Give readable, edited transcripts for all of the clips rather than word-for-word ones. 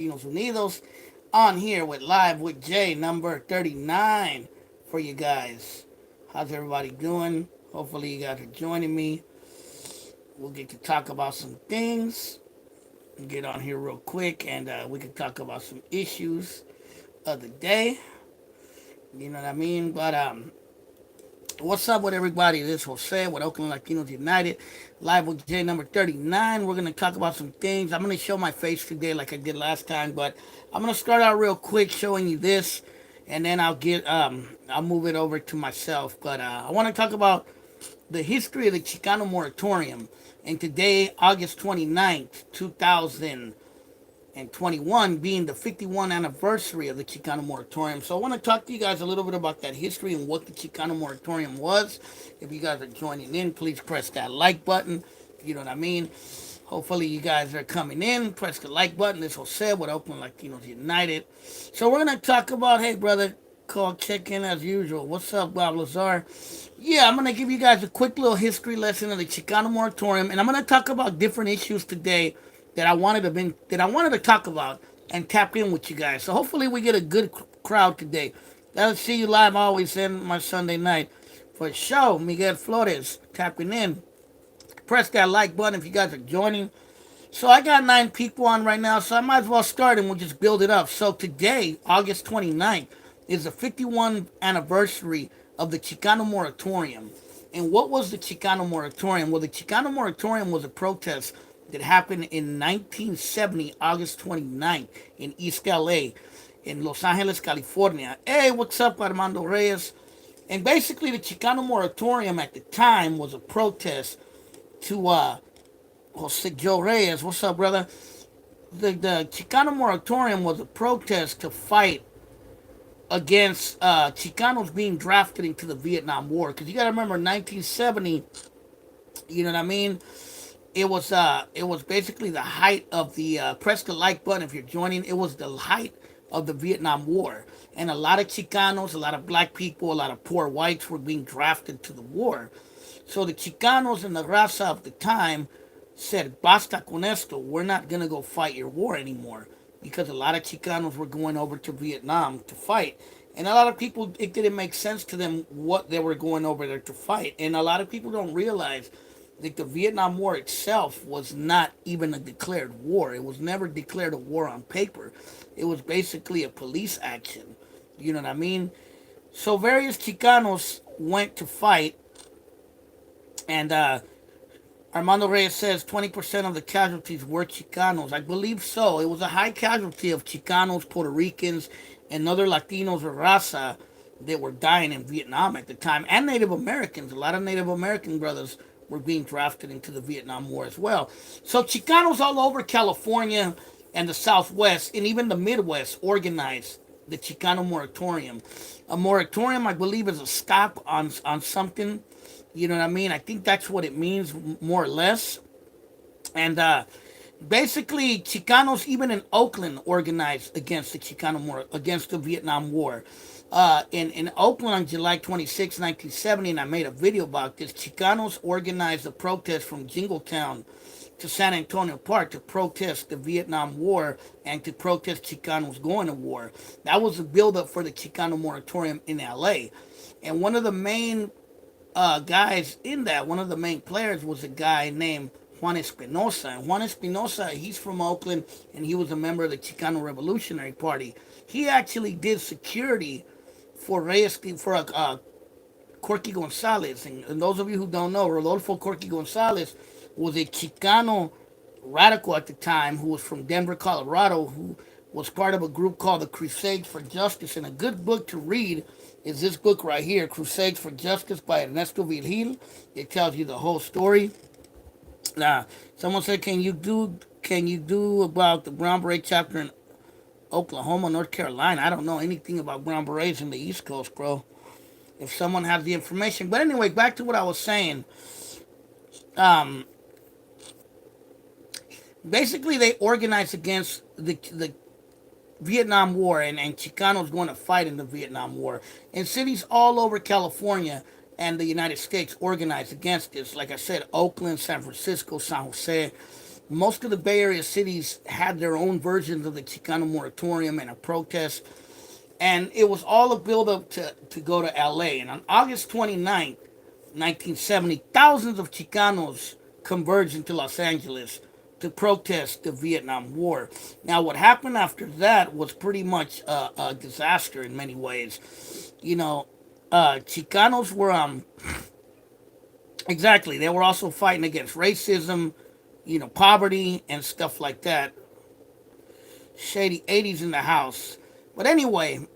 Latinos Unidos on here with Live with Jay number 39 for you guys. How's everybody doing? Hopefully, you guys are joining me. We'll get to talk about some things. Get on here real quick and we can talk about some issues of the day. You know what I mean? But what's up with everybody? This is Jose with Oakland Latinos United. Live with J number 39. We're going to talk about some things. I'm going to show my face today like I did last time, but I'm going to start out real quick showing you this, and then I'll move it over to myself. But I want to talk about the history of the Chicano moratorium. And today, August 29th, 2021, being the 51st anniversary of the Chicano moratorium. So I want to talk to you guys a little bit about that history and what the Chicano moratorium was. If you guys are joining in, please press that like button. You know what I mean? Hopefully you guys are coming in. Press the like button. This was said with Oakland Latinos United. So we're going to talk about, hey, brother, call check in as usual. What's up, Bob Lazar? Yeah, I'm going to give you guys a quick little history lesson of the Chicano moratorium, and I'm going to talk about different issues today that I wanted to talk about and tap in with you guys. So hopefully we get a good crowd today. I'll see you live always in my Sunday night for show. Miguel Flores tapping in. Press that like button if you guys are joining. So I got 9 people on right now, so I might as well start and we'll just build it up. So today, August 29th, is the 51st anniversary of the Chicano moratorium. And what was the Chicano moratorium? Well, the Chicano moratorium was a protest that happened in 1970, August 29th, in East LA, in Los Angeles, California. Hey, what's up, Armando Reyes? And basically, the Chicano moratorium at the time was a protest to Jose Joe Reyes. What's up, brother? The Chicano moratorium was a protest to fight against Chicanos being drafted into the Vietnam War. Because you got to remember, 1970, you know what I mean? It was basically the height of the press the like button if you're joining. It was the height of the Vietnam War, and a lot of Chicanos, a lot of black people, a lot of poor whites were being drafted to the war. So the Chicanos and the Raza of the time said, "Basta con esto. We're not gonna go fight your war anymore," because a lot of Chicanos were going over to Vietnam to fight. And a lot of people, it didn't make sense to them what they were going over there to fight. And a lot of people don't realize like the Vietnam War itself was not even a declared war. It was never declared a war on paper. It was basically a police action. You know what I mean? So various Chicanos went to fight, and Armando Reyes says 20% of the casualties were Chicanos. I believe so. It was a high casualty of Chicanos, Puerto Ricans, and other Latinos or Raza that were dying in Vietnam at the time, and Native Americans. A lot of Native American brothers were being drafted into the Vietnam War as well. So Chicanos all over California and the Southwest and even the Midwest organized the Chicano moratorium. A moratorium, I believe, is a stop on something. You know what I mean? I think that's what it means, more or less. And basically, Chicanos even in Oakland organized against the against the Vietnam War. In Oakland on July 26, 1970, and I made a video about this, Chicanos organized a protest from Jingletown to San Antonio Park to protest the Vietnam War and to protest Chicanos going to war. That was the buildup for the Chicano moratorium in LA. And one of the main guys in that, one of the main players was a guy named Juan Espinosa. And Juan Espinosa, he's from Oakland, and he was a member of the Chicano Revolutionary Party. He actually did security for Corky Gonzalez. And those of you who don't know, Rodolfo Corky Gonzalez was a Chicano radical at the time who was from Denver, Colorado, who was part of a group called the Crusades for Justice. And a good book to read is this book right here, Crusades for Justice by Ernesto Virgil. It tells you the whole story. Now, someone said, can you do about the Brown Beret chapter in Oklahoma, North Carolina? I don't know anything about Brown Berets in the East Coast, bro. If someone has the information. But anyway, back to what I was saying. Um, Basically, they organized against the Vietnam War and Chicanos going to fight in the Vietnam War. And cities all over California and the United States organized against this. Like I said, Oakland, San Francisco, San Jose, most of the Bay Area cities had their own versions of the Chicano moratorium and a protest. And it was all a build-up to go to LA. And on August 29th, 1970, thousands of Chicanos converged into Los Angeles to protest the Vietnam War. Now, what happened after that was pretty much a disaster in many ways. You know, Chicanos were exactly. They were also fighting against racism, poverty and stuff like that. Shady 80s in the house. But anyway,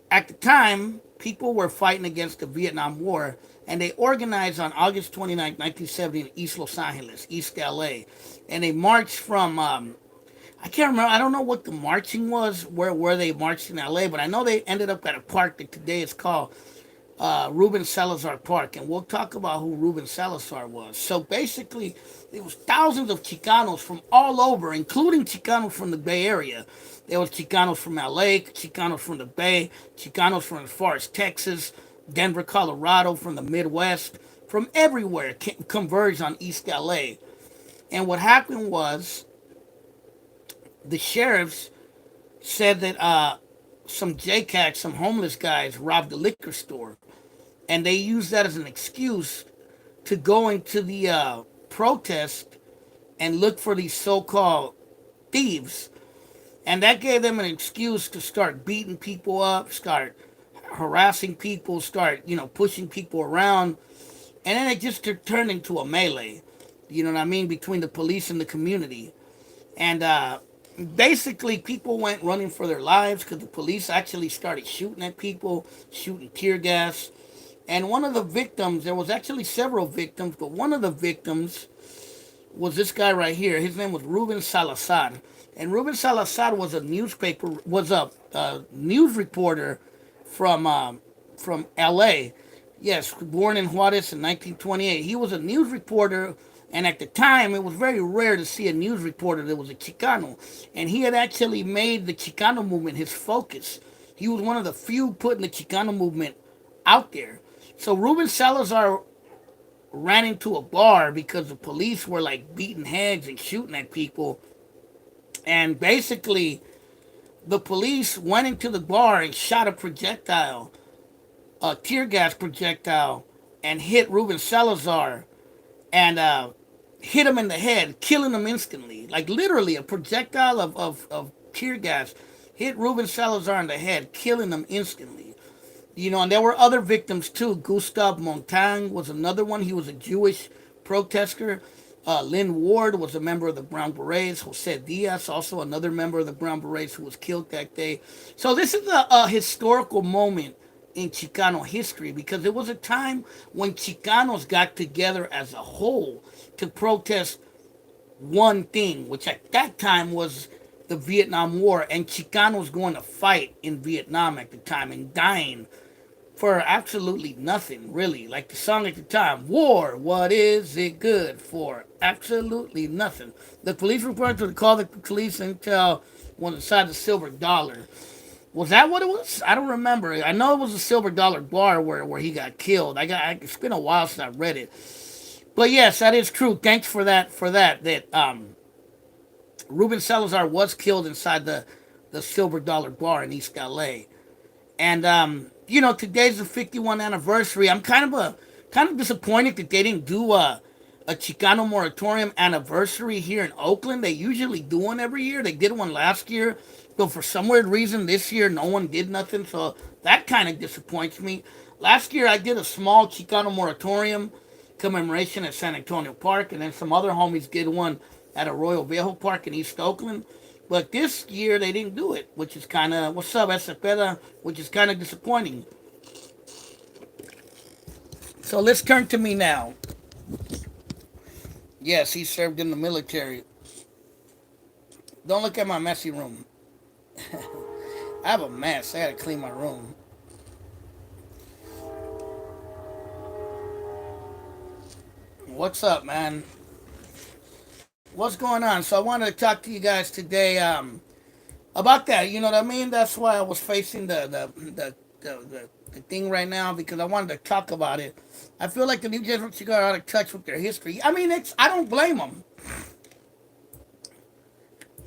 at the time, people were fighting against the Vietnam War, and they organized on August 29, 1970 in East Los Angeles, East LA. And they marched from, I can't remember, I don't know what the marching was, where they marched in LA, but I know they ended up at a park that today is called Ruben Salazar Park, and we'll talk about who Ruben Salazar was. So basically, there was thousands of Chicanos from all over, including Chicanos from the Bay Area. There was Chicanos from LA, Chicanos from the Bay, Chicanos from as far as Texas, Denver, Colorado, from the Midwest, from everywhere converged on East LA. And what happened was the sheriffs said that some JCATs, some homeless guys, robbed the liquor store. And they used that as an excuse to go into the protest and look for these so-called thieves. And that gave them an excuse to start beating people up, start harassing people, start, pushing people around. And then it just turned into a melee, you know what I mean, between the police and the community. And basically, people went running for their lives because the police actually started shooting at people, shooting tear gas. And one of the victims, there was actually several victims, but one of the victims was this guy right here. His name was Ruben Salazar. And Ruben Salazar was a news reporter from L.A. Yes, born in Juarez in 1928. He was a news reporter, and at the time, it was very rare to see a news reporter that was a Chicano. And he had actually made the Chicano movement his focus. He was one of the few putting the Chicano movement out there. So Ruben Salazar ran into a bar because the police were like beating heads and shooting at people. And basically, the police went into the bar and shot a projectile, a tear gas projectile, and hit Ruben Salazar and hit him in the head, killing him instantly. Like literally, a projectile of tear gas hit Ruben Salazar in the head, killing him instantly. And there were other victims too. Gustav Montang was another one. He was a Jewish protester. Lynn Ward was a member of the Brown Berets. Jose Diaz, also another member of the Brown Berets who was killed that day. So this is a historical moment in Chicano history because it was a time when Chicanos got together as a whole to protest one thing, which at that time was the Vietnam War, and Chicanos going to fight in Vietnam at the time and dying for absolutely nothing, really. Like the song at the time, War, what is it good for? Absolutely nothing. The police reported to call the police until on the side of the Silver Dollar. Was that what it was? I don't remember. I know it was a Silver Dollar bar where he got killed. It's been a while since I read it. But yes, that is true. Thanks for that. That Ruben Salazar was killed inside the Silver Dollar bar in East LA. And today's the 51st anniversary. I'm kind of disappointed that they didn't do a Chicano moratorium anniversary here in Oakland. They usually do one every year. They did one last year, but for some weird reason this year no one did nothing. So that kind of disappoints me. Last year I did a small Chicano moratorium commemoration at San Antonio Park, and then some other homies did one at Arroyo Viejo Park in East Oakland. But this year they didn't do it, which is kind of, what's up, Esepeda, which is kind of disappointing. So let's turn to me now. Yes, he served in the military. Don't look at my messy room. I have a mess. I had to clean my room. What's up, man? What's going on? So I wanted to talk to you guys today about that. You know what I mean? That's why I was facing the thing right now, because I wanted to talk about it. I feel like the new generation got out of touch with their history. I mean, I don't blame them.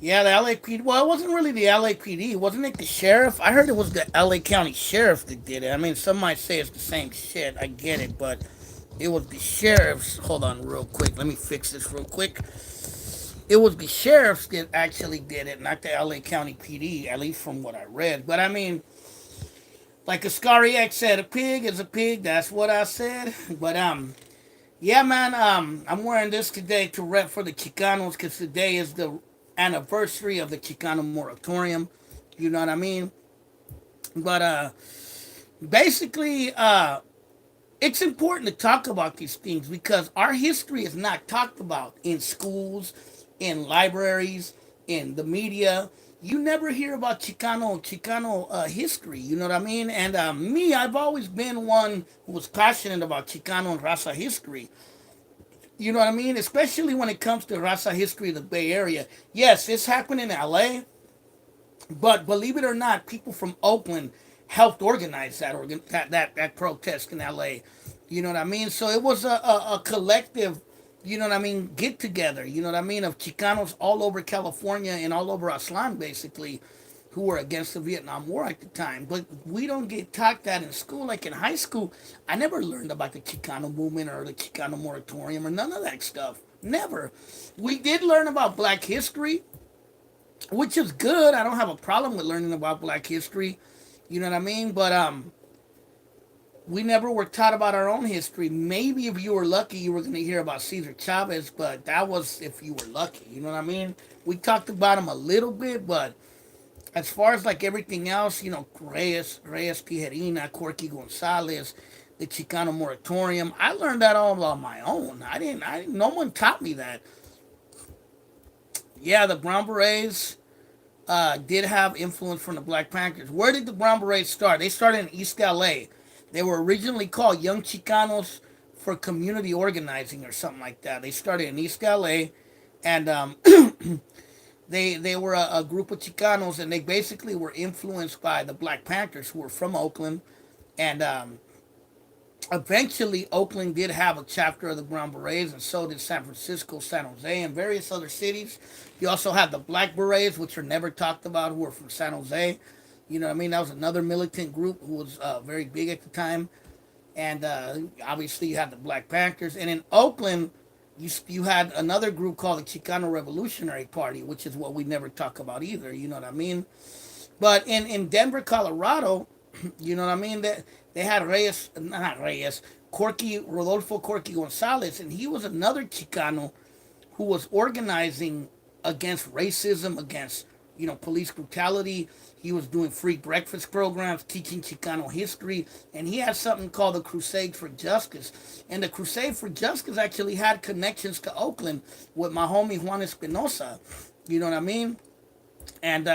Yeah, the LAPD. Well, it wasn't really the LAPD. Wasn't it the sheriff? I heard it was the LA County sheriff that did it. I mean, some might say it's the same shit. I get it, but it was the sheriffs. Hold on, real quick. Let me fix this real quick. It was the sheriffs that actually did it, not the LA County PD, at least from what I read. But I mean, like Ascariak said, a pig is a pig. That's what I said. But yeah, man. I'm wearing this today to rep for the Chicanos because today is the anniversary of the Chicano moratorium. You know what I mean? But basically, it's important to talk about these things because our history is not talked about in schools, in libraries, in the media. You never hear about Chicano history. You know what I mean? And me, I've always been one who was passionate about Chicano and Raza history. You know what I mean? Especially when it comes to Raza history of the Bay Area. Yes, it's happened in LA, but believe it or not, people from Oakland helped organize that protest in LA. You know what I mean? So it was a collective, you know what I mean, get together, you know what I mean, of Chicanos all over California and all over Aslan basically who were against the Vietnam War at the time. But we don't get taught that in school. Like in high school, I never learned about the Chicano movement or the Chicano moratorium or none of that stuff. Never. We did learn about black history, which is good. I don't have a problem with learning about black history. You know what I mean? But we never were taught about our own history. Maybe if you were lucky, you were going to hear about Cesar Chavez, but that was if you were lucky. You know what I mean? We talked about him a little bit, but as far as like everything else, you know, Reyes Tijerina, Corky Gonzalez, the Chicano moratorium, I learned that all on my own. No one taught me that. Yeah, the Brown Berets did have influence from the Black Panthers. Where did the Brown Berets start? They started in East LA. They were originally called Young Chicanos for Community Organizing or something like that. They started in East LA, and they were a group of Chicanos, and they basically were influenced by the Black Panthers, who were from Oakland, and eventually Oakland did have a chapter of the Brown Berets, and so did San Francisco, San Jose, and various other cities. You also have the Black Berets, which are never talked about, who are from San Jose. You know what I mean? That was another militant group who was very big at the time. And obviously you had the Black Panthers. And in Oakland, you had another group called the Chicano Revolutionary Party, which is what we never talk about either. You know what I mean? But in Denver, Colorado, you know what I mean? They had not Reyes, Rodolfo Corky Gonzalez, and he was another Chicano who was organizing against racism, against, you know, police brutality. He was doing free breakfast programs, teaching Chicano history, and he had something called the Crusade for Justice. And the Crusade for Justice actually had connections to Oakland with my homie Juan Espinosa. You know what I mean? And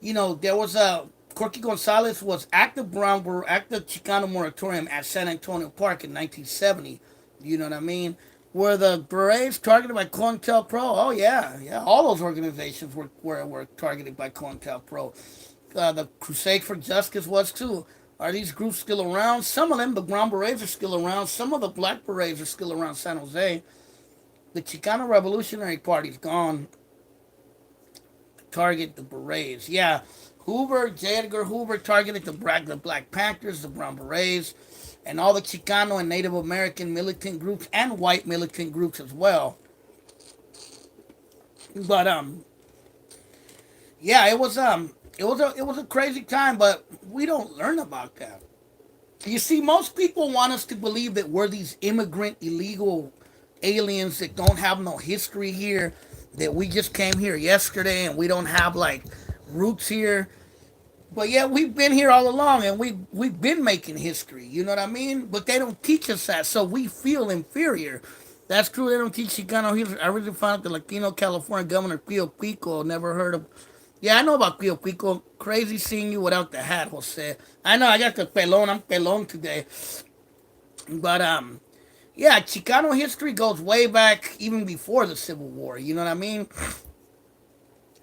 you know, there was a Corky Gonzalez was at the Chicano moratorium at San Antonio Park in 1970. You know what I mean? Were the Berets targeted by COINTELPRO? Oh yeah, yeah. All those organizations were targeted by COINTELPRO. The Crusade for Justice was too. Are these groups still around? Some of them, the Brown Berets, are still around. Some of the Black Berets are still around San Jose. The Chicano Revolutionary Party's gone. Target the Berets. Yeah, J. Edgar Hoover targeted the Black Panthers, the Brown Berets, and all the Chicano and Native American militant groups and white militant groups as well. But yeah, it was a crazy time, but we don't learn about that. You see, most people want us to believe that we're these immigrant illegal aliens that don't have no history here, that we just came here yesterday and we don't have like roots here. But yeah, we've been here all along and we've been making history. You know what I mean? But they don't teach us that, so we feel inferior. That's true. They don't teach Chicano history. I really found out the Latino California Governor Pio Pico. Never heard of. Yeah, I know about Pio Pico. Crazy seeing you without the hat, Jose. I know. I got the pelon. I'm pelon today. But yeah, Chicano history goes way back, even before the Civil War. You know what I mean?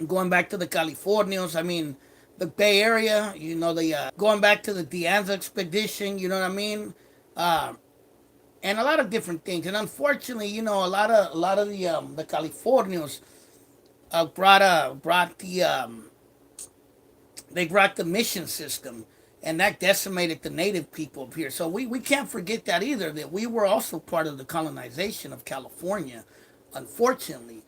Going back to the Californios. I mean, the Bay Area. You know, the going back to the De Anza expedition. You know what I mean? Uh, and a lot of different things. And unfortunately, you know, a lot of the Californios brought they brought the mission system, and that decimated the native people up here. So we can't forget that either, that we were also part of the colonization of California, unfortunately.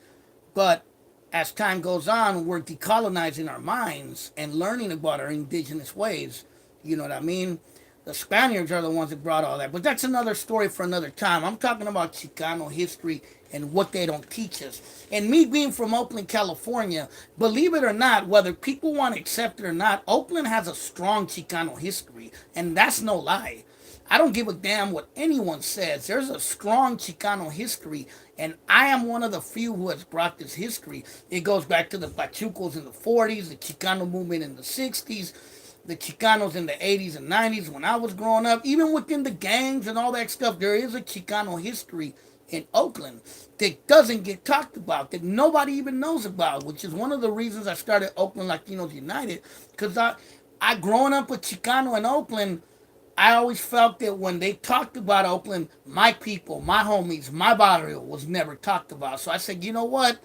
But as time goes on, we're decolonizing our minds and learning about our indigenous ways. You know what I mean? The Spaniards are the ones that brought all that. But that's another story for another time. I'm talking about Chicano history and what they don't teach us. And me being from Oakland, California, believe it or not, whether people want to accept it or not, Oakland has a strong Chicano history. And that's no lie. I don't give a damn what anyone says. There's a strong Chicano history, and I am one of the few who has brought this history. It goes back to the Pachucos in the 40s, the Chicano movement in the 60s, the Chicanos in the 80s and 90s when I was growing up. Even within the gangs and all that stuff, there is a Chicano history in Oakland that doesn't get talked about, that nobody even knows about, which is one of the reasons I started Oakland Latinos United, because I growing up with Chicano in Oakland, I always felt that when they talked about Oakland, my people, my homies, my barrio was never talked about. So I said, you know what?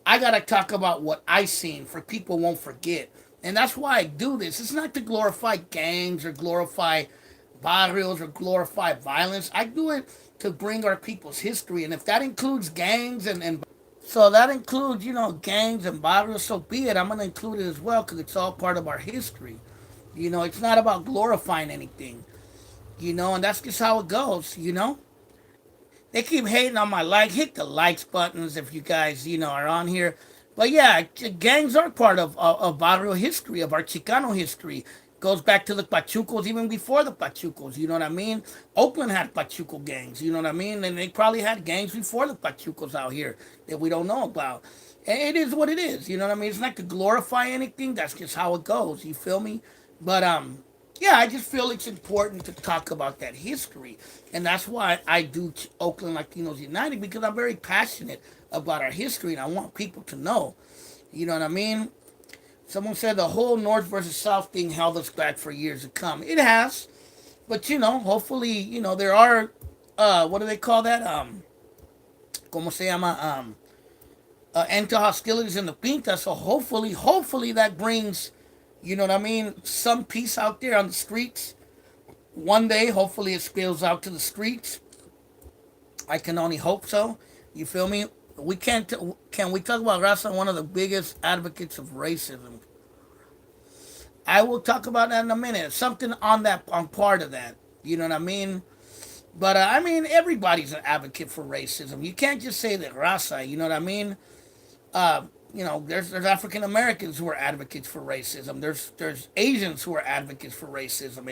I gotta talk about what I seen for people won't forget. And that's why I do this. It's not to glorify gangs or glorify barrios or glorify violence. I do it to bring our people's history. And if that includes gangs and so that includes, gangs and barrios, so be it. I'm gonna include it as well because it's all part of our history. It's not about glorifying anything, and that's just how it goes. They keep hating on my like. Hit the likes buttons if you guys, are on here. But yeah, gangs are part of barrio history, of our Chicano history. Goes back to the Pachucos, even before the Pachucos. You know what I mean? Oakland had Pachuco gangs. You know what I mean? And they probably had gangs before the Pachucos out here that we don't know about. And it is what it is. You know what I mean? It's not to glorify anything. That's just how it goes. You feel me? But yeah, I just feel it's important to talk about that history. And that's why I do Oakland Latinos United, because I'm very passionate about our history and I want people to know. You know what I mean? Someone said the whole North versus South thing held us back for years to come. It has. But, hopefully, there are, what do they call that? ¿Cómo se llama? End to hostilities in the Pinta. So hopefully that brings, you know what I mean, some peace out there on the streets. One day, hopefully, it spills out to the streets. I can only hope so. You feel me? We can't. Can we talk about Raza, one of the biggest advocates of racism? I will talk about that in a minute. Something on part of that. You know what I mean? But I mean, everybody's an advocate for racism. You can't just say that Raza. You know what I mean? Uh, there's African Americans who are advocates for racism. There's Asians who are advocates for racism.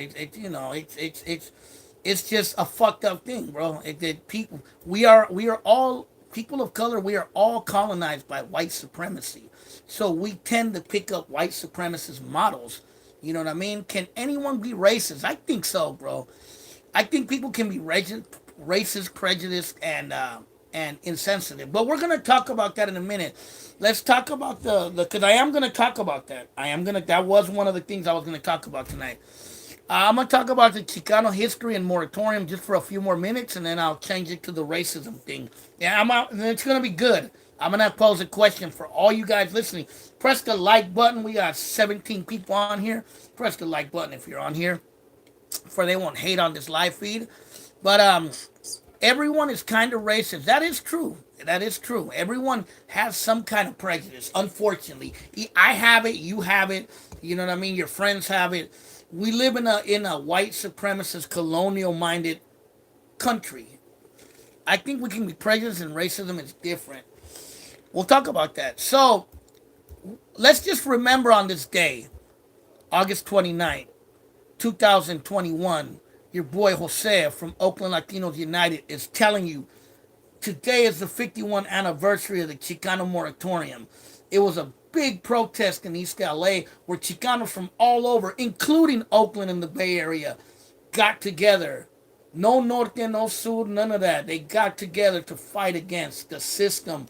It's just a fucked up thing, bro. People we are all people of color. We are all colonized by white supremacy, so we tend to pick up white supremacist models. You know what I mean? Can anyone be racist? I think so, bro. I think people can be racist, prejudiced, and insensitive. But we're gonna talk about that in a minute. Let's talk about the because I am gonna talk about that. That was one of the things I was gonna talk about tonight. I'm gonna talk about the Chicano history and moratorium just for a few more minutes, and then I'll change it to the racism thing. Yeah, I'm out, and it's gonna be good. I'm gonna pose a question for all you guys listening. Press the like button. We got 17 people on here. Press the like button if you're on here, for they won't hate on this live feed. But everyone is kind of racist. That is true. That is true. Everyone has some kind of prejudice. Unfortunately, I have it. You have it. You know what I mean. Your friends have it. We live in a white supremacist, colonial minded country. I think we can be prejudiced, and racism is different. We'll talk about that. So let's just remember on this day, August 29th, 2021, your boy Jose from Oakland Latinos United is telling you today is the 51st anniversary of the Chicano moratorium. It was a big protest in East LA where Chicanos from all over, including Oakland and the Bay Area, got together. No norte, no sur, none of that. They got together to fight against the system,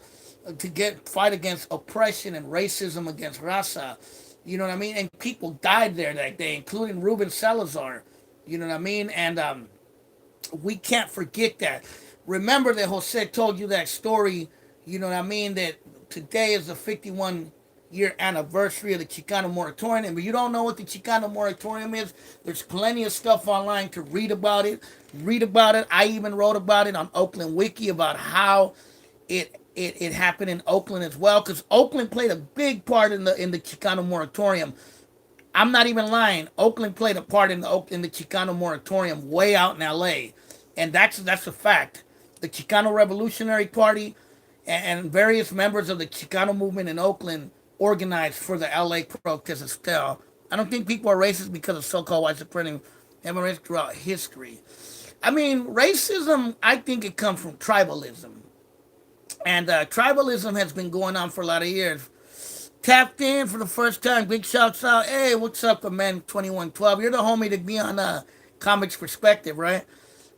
fight against oppression and racism against raza. You know what I mean? And people died there that day, including Ruben Salazar. You know what I mean? And we can't forget that. Remember that Jose told you that story, you know what I mean, that today is the 51-year anniversary of the Chicano moratorium. And if you don't know what the Chicano moratorium is, there's plenty of stuff online to read about it. Read about it. I even wrote about it on Oakland Wiki about how it happened in Oakland as well, because Oakland played a big part in the Chicano moratorium. I'm not even lying. Oakland played a part in the Chicano moratorium way out in L.A., and that's a fact. The Chicano Revolutionary Party and various members of the Chicano movement in Oakland organized for the L.A. protests as well. I don't think people are racist because of so-called white supremacy. Have been racist throughout history. I mean, racism, I think it comes from tribalism. And tribalism has been going on for a lot of years. Tapped in for the first time. Big shouts out. Hey, what's up, man? 2112. You're the homie to be on Comics Perspective, right?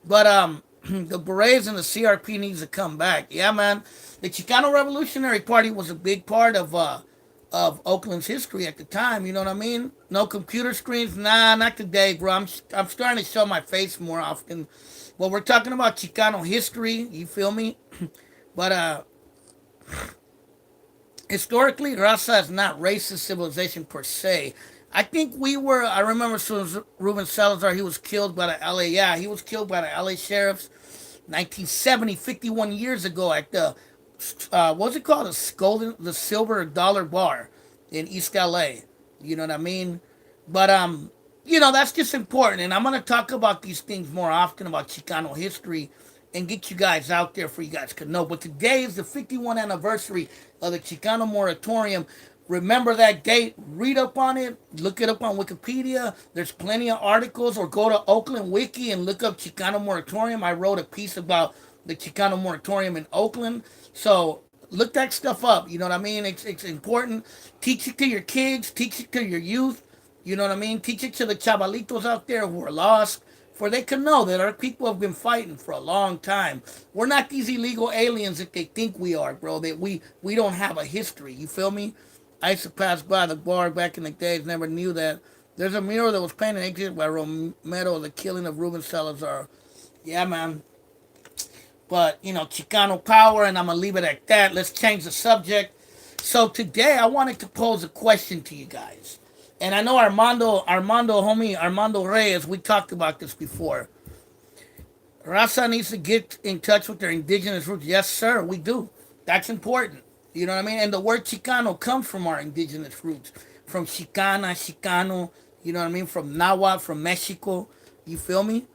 But the Berets and the CRP needs to come back. Yeah, man. The Chicano Revolutionary Party was a big part of Oakland's history at the time. You know what I mean? No computer screens. Nah, not today, bro. I'm starting to show my face more often. Well, we're talking about Chicano history. You feel me? But historically, Raza is not racist civilization per se. I think we were. I remember as soon as Ruben Salazar, he was killed by the LA. Yeah, he was killed by the LA sheriffs, 1970, 51 years ago at the what's it called, the Silver Dollar Bar in East LA. You know what I mean? But that's just important, and I'm gonna talk about these things more often about Chicano history and get you guys out there for you guys to know. But today is the 51 anniversary of the Chicano moratorium. Remember that date, read up on it, look it up on Wikipedia. There's plenty of articles, or go to Oakland Wiki and look up Chicano moratorium. I wrote a piece about the Chicano moratorium in Oakland. So look that stuff up. You know what I mean? It's important. Teach it to your kids, teach it to your youth. You know what I mean? Teach it to the chavalitos out there who are lost, for they can know that our people have been fighting for a long time. We're not these illegal aliens that they think we are, bro. That we don't have a history. You feel me? I used to pass by the bar back in the days, never knew that. There's a mural that was painted exit by Romero, the killing of Ruben Salazar. Yeah, man. But, Chicano power, and I'm going to leave it at that. Let's change the subject. So today I wanted to pose a question to you guys. And I know Armando Reyes, we talked about this before. Raza needs to get in touch with their indigenous roots. Yes, sir, we do. That's important. You know what I mean? And the word Chicano comes from our indigenous roots. From Chicana, Chicano, you know what I mean? From Nahuatl, from Mexico. You feel me?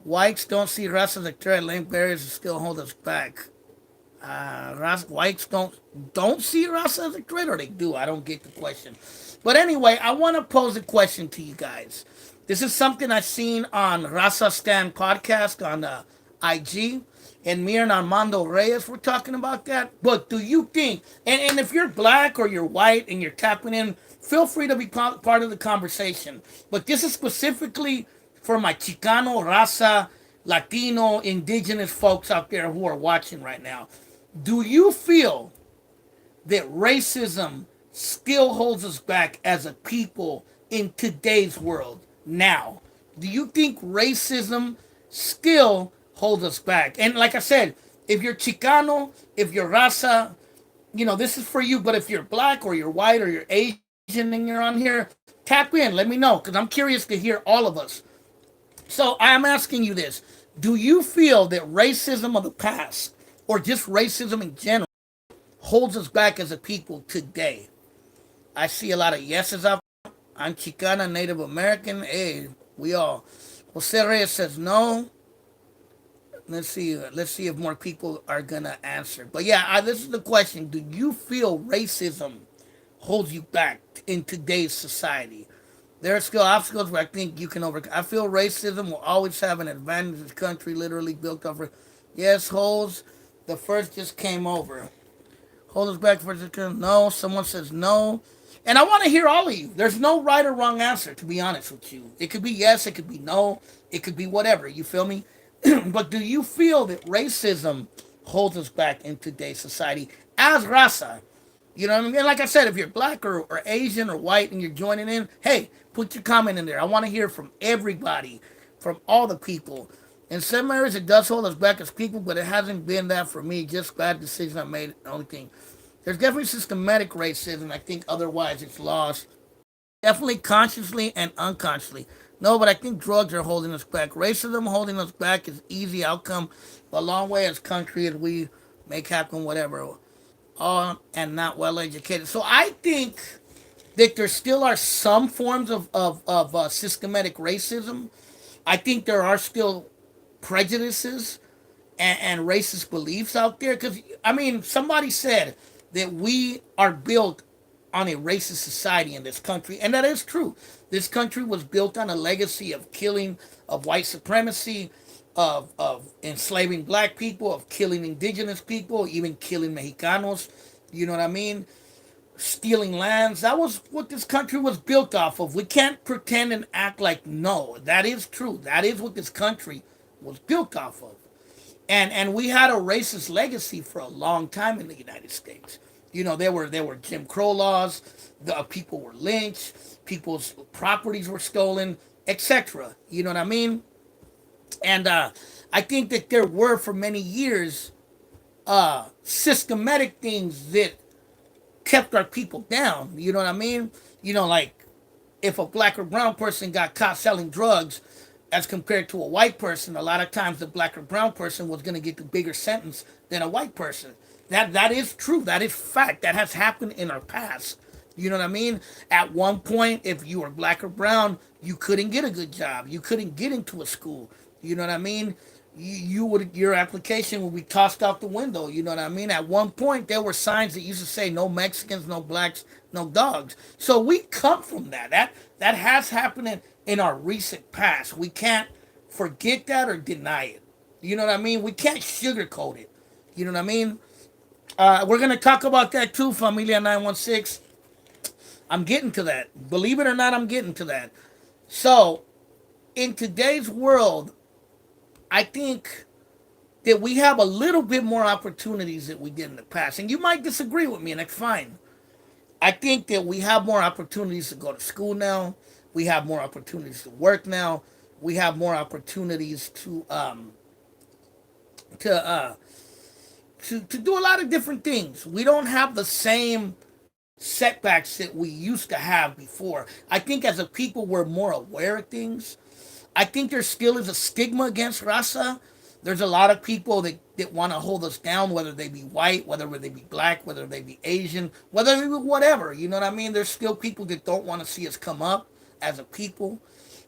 Whites don't see Raza as a threat. Lane barriers still hold us back. Whites don't see Raza as a threat, or they do. I don't get the question. But anyway, I want to pose a question to you guys. This is something I've seen on Raza Stan podcast on IG. And me and Armando Reyes were talking about that. But do you think, and if you're black or you're white and you're tapping in, feel free to be part of the conversation. But this is specifically for my Chicano, Raza, Latino, indigenous folks out there who are watching right now. Do you feel that racism still holds us back as a people in today's world now? Do you think racism still holds us back? And like I said, if you're Chicano, if you're Raza, this is for you. But if you're black or you're white or you're Asian and you're on here, tap in. Let me know, because I'm curious to hear all of us. So I'm asking you this. Do you feel that racism of the past, or just racism in general, holds us back as a people today? I see a lot of yeses out there. I'm Chicana, Native American. Hey, we all. Jose Reyes says no. Let's see if more people are gonna answer. But yeah, this is the question: do you feel racism holds you back in today's society? There are still obstacles, but I think you can overcome. I feel racism will always have an advantage. This country literally built over. Yes, Holes. The first just came over. Hold us back for a second. No. Someone says no. And I want to hear all of you. There's no right or wrong answer, to be honest with you. It could be yes, it could be no, it could be whatever. You feel me? But do you feel that racism holds us back in today's society as Raza? You know what I mean? And like I said, if you're black or Asian or white and you're joining in, hey, put your comment in there. I want to hear from everybody, from all the people. In some areas, it does hold us back as people, but it hasn't been that for me. Just bad decisions I made. The only thing. There's definitely systematic racism. I think otherwise it's lost. Definitely consciously and unconsciously. No, but I think drugs are holding us back. Racism holding us back is easy outcome. A long way as country as we make happen whatever. And not well educated. So I think that there still are some forms of systematic racism. I think there are still prejudices and racist beliefs out there. Because, I mean, somebody said that we are built on a racist society in this country, and that is true. This country was built on a legacy of killing, of white supremacy, of enslaving black people, of killing indigenous people, even killing Mexicanos. You know what I mean? Stealing lands. That was what this country was built off of. We can't pretend and act like no. That is true. That is what this country was built off of. And we had a racist legacy for a long time in the United States. You know, there were Jim Crow laws. The people were lynched. People's properties were stolen, etc. You know what I mean? And I think that there were for many years systematic things that kept our people down. You know what I mean? You know, like if a black or brown person got caught selling drugs as compared to a white person, a lot of times the black or brown person was going to get the bigger sentence than a white person. That is true. That is fact. That has happened in our past. You know what I mean? At one point, if you were black or brown, you couldn't get a good job. You couldn't get into a school. You know what I mean? You would your application would be tossed out the window. You know what I mean? At one point, there were signs that used to say no Mexicans, no blacks, no dogs. So we come from that. That has happened in our recent past. We can't forget that or deny it. You know what I mean? We can't sugarcoat it. You know what I mean? We're gonna talk about that too, Familia 916. I'm getting to that. Believe it or not, I'm getting to that. So in today's world, I think that we have a little bit more opportunities than we did in the past. And you might disagree with me, and that's fine. I think that we have more opportunities to go to school now. We have more opportunities to work now. We have more opportunities to to do a lot of different things. We don't have the same setbacks that we used to have before. I think as a people we're more aware of things. I think there still is a stigma against raza. There's a lot of people that want to hold us down, whether they be white, whether they be black, whether they be Asian, whether they be whatever. You know what I mean? There's still people that don't want to see us come up as a people.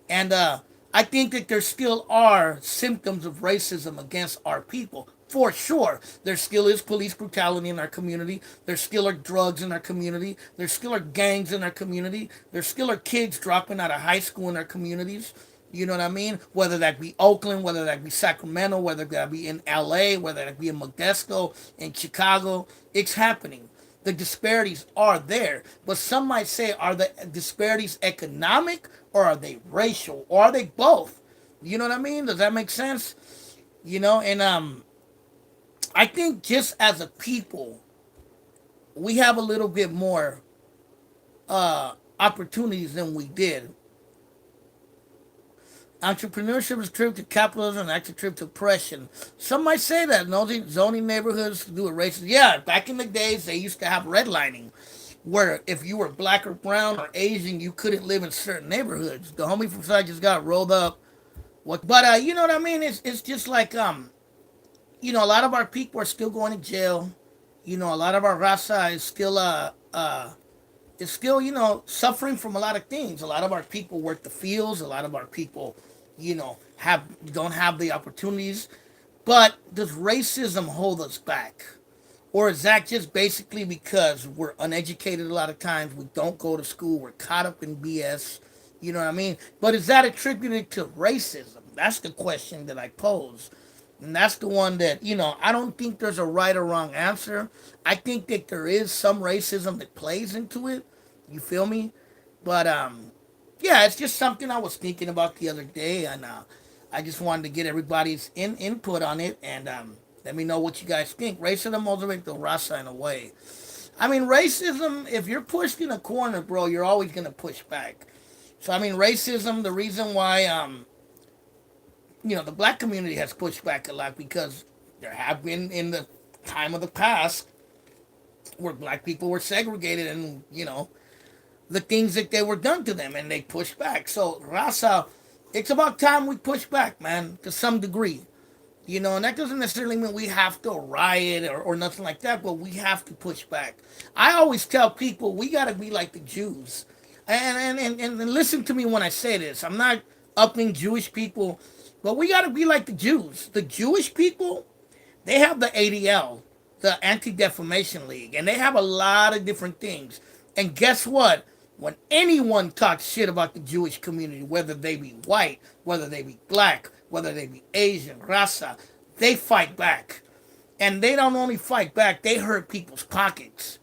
And I think that there still are symptoms of racism against our people. For sure, there still is police brutality in our community. There still are drugs in our community. There still are gangs in our community. There still are kids dropping out of high school in our communities. You know what I mean? Whether that be Oakland, whether that be Sacramento, whether that be in LA, whether that be in Modesto, in Chicago, it's happening. The disparities are there. But some might say, are the disparities economic or are they racial? Or are they both? You know what I mean? Does that make sense? You know, and I think just as a people, we have a little bit more opportunities than we did. Entrepreneurship is a trip to capitalism and actually a trip to oppression. Some might say that zoning neighborhoods do it racist. Yeah, back in the days they used to have redlining, where if you were black or brown or Asian, you couldn't live in certain neighborhoods. The homie from side just got rolled up. What? But you know what I mean? It's just like you know, a lot of our people are still going to jail. You know, a lot of our raza is still, you know, suffering from a lot of things. A lot of our people work the fields. A lot of our people, you know, have don't have the opportunities. But does racism hold us back? Or is that just basically because we're uneducated a lot of times? We don't go to school. We're caught up in BS. You know what I mean? But is that attributed to racism? That's the question that I pose. And that's the one that, you know, I don't think there's a right or wrong answer. I think that there is some racism that plays into it. You feel me? But yeah, it's just something I was thinking about the other day, and I just wanted to get everybody's input on it, and let me know what you guys think. Racism motivates the raza in a way. I mean, racism, if you're pushed in a corner, bro, you're always going to push back. So, I mean, racism, the reason why, you know, the black community has pushed back a lot because there have been, in the time of the past, where black people were segregated and, the things that they were done to them, and they pushed back. So, Raza, it's about time we push back, man, to some degree. And that doesn't necessarily mean we have to riot or nothing like that, but we have to push back. I always tell people we got to be like the Jews. And listen to me when I say this. I'm not upping Jewish people, but we got to be like the Jews. The Jewish people, they have the ADL, the Anti Defamation League, and they have a lot of different things. And guess what? When anyone talks shit about the Jewish community, whether they be white, whether they be black, whether they be Asian, Rasa, they fight back. And they don't only fight back, they hurt people's pockets.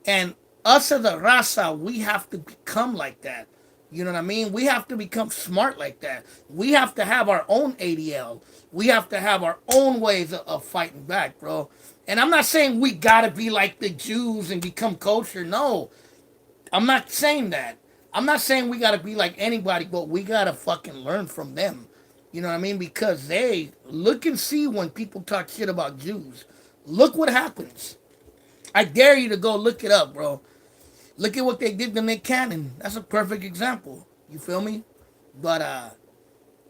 And us as a Rasa, we have to become like that. You know what I mean? We have to become smart like that. We have to have our own ADL. We have to have our own ways of fighting back, bro. And I'm not saying we gotta be like the Jews and become kosher. No, I'm not saying that. I'm not saying we gotta be like anybody, but we gotta fucking learn from them. You know what I mean? Because they look and see when people talk shit about Jews. Look what happens. I dare you to go look it up, bro. Look at what they did to Nick Cannon. That's a perfect example. You feel me? But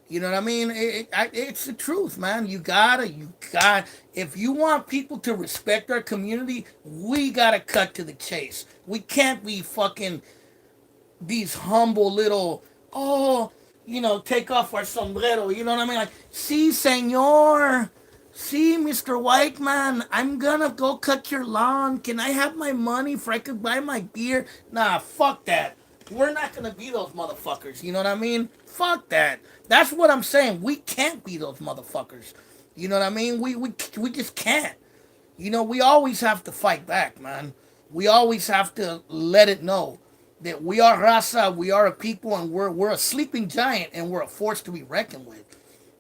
you know what I mean? It's the truth, man. You got. If you want people to respect our community, we gotta cut to the chase. We can't be fucking these humble little, take off our sombrero. You know what I mean? Like, see, senor. See, Mr. White Man, I'm gonna go cut your lawn. Can I have my money for I could buy my beer? Nah, fuck that. We're not gonna be those motherfuckers. You know what I mean? Fuck that. That's what I'm saying. We can't be those motherfuckers. You know what I mean? We just can't. We always have to fight back, man. We always have to let it know that we are raza, we are a people, and we're a sleeping giant, and we're a force to be reckoned with.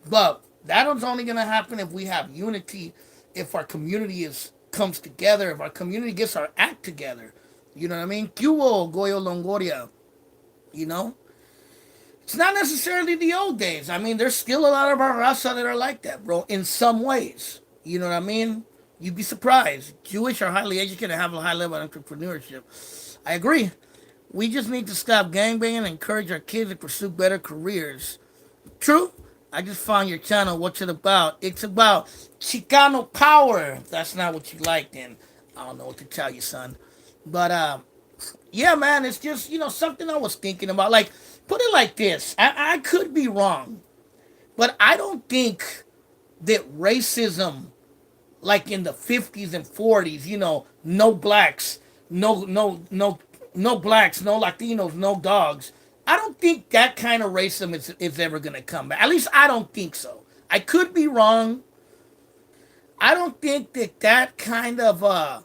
But that is only gonna happen if we have unity, if our community comes together, if our community gets our act together. You know what I mean? Cubo, Goyo Longoria. You know? It's not necessarily the old days. I mean, there's still a lot of our raza that are like that, bro, in some ways. You know what I mean? You'd be surprised. Jewish are highly educated and have a high level of entrepreneurship. I agree. We just need to stop gangbanging and encourage our kids to pursue better careers. True. I just found your channel. What's it about? It's about Chicano power. If that's not what you like, then I don't know what to tell you, son. But yeah, man, it's just something I was thinking about. Like, put it like this: I could be wrong, but I don't think that racism, like in the 50s and 40s, no blacks, no blacks, no Latinos, no dogs. I don't think that kind of racism is ever going to come back. At least I don't think so. I could be wrong. I don't think that kind of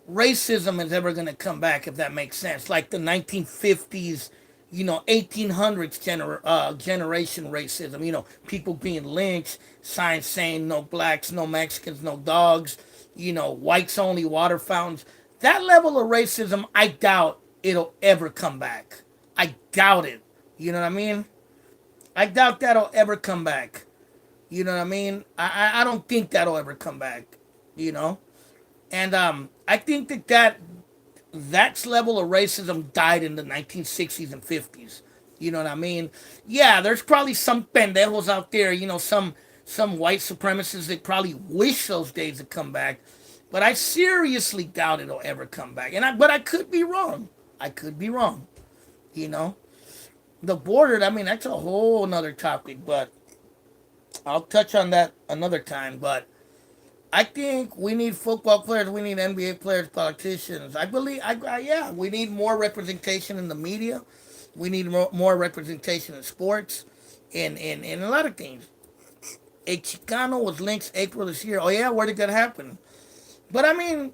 racism is ever going to come back, if that makes sense. Like the 1950s, 1800s generation racism. People being lynched, signs saying no blacks, no Mexicans, no dogs, whites only, water fountains. That level of racism, I doubt it'll ever come back. I doubt it. You know what I mean? I doubt that'll ever come back. You know what I mean? I don't think that'll ever come back. And I think that level of racism died in the 1960s and 50s. You know what I mean? Yeah, there's probably some pendejos out there, some white supremacists that probably wish those days would come back. But I seriously doubt it'll ever come back. But I could be wrong. I could be wrong. You know? The border, I mean, that's a whole nother topic, but I'll touch on that another time. But I think we need football players, we need NBA players, politicians. I believe, yeah, we need more representation in the media. We need more representation in sports, in a lot of things. A Chicano was lynched April this year. Oh yeah, where did that happen? But I mean,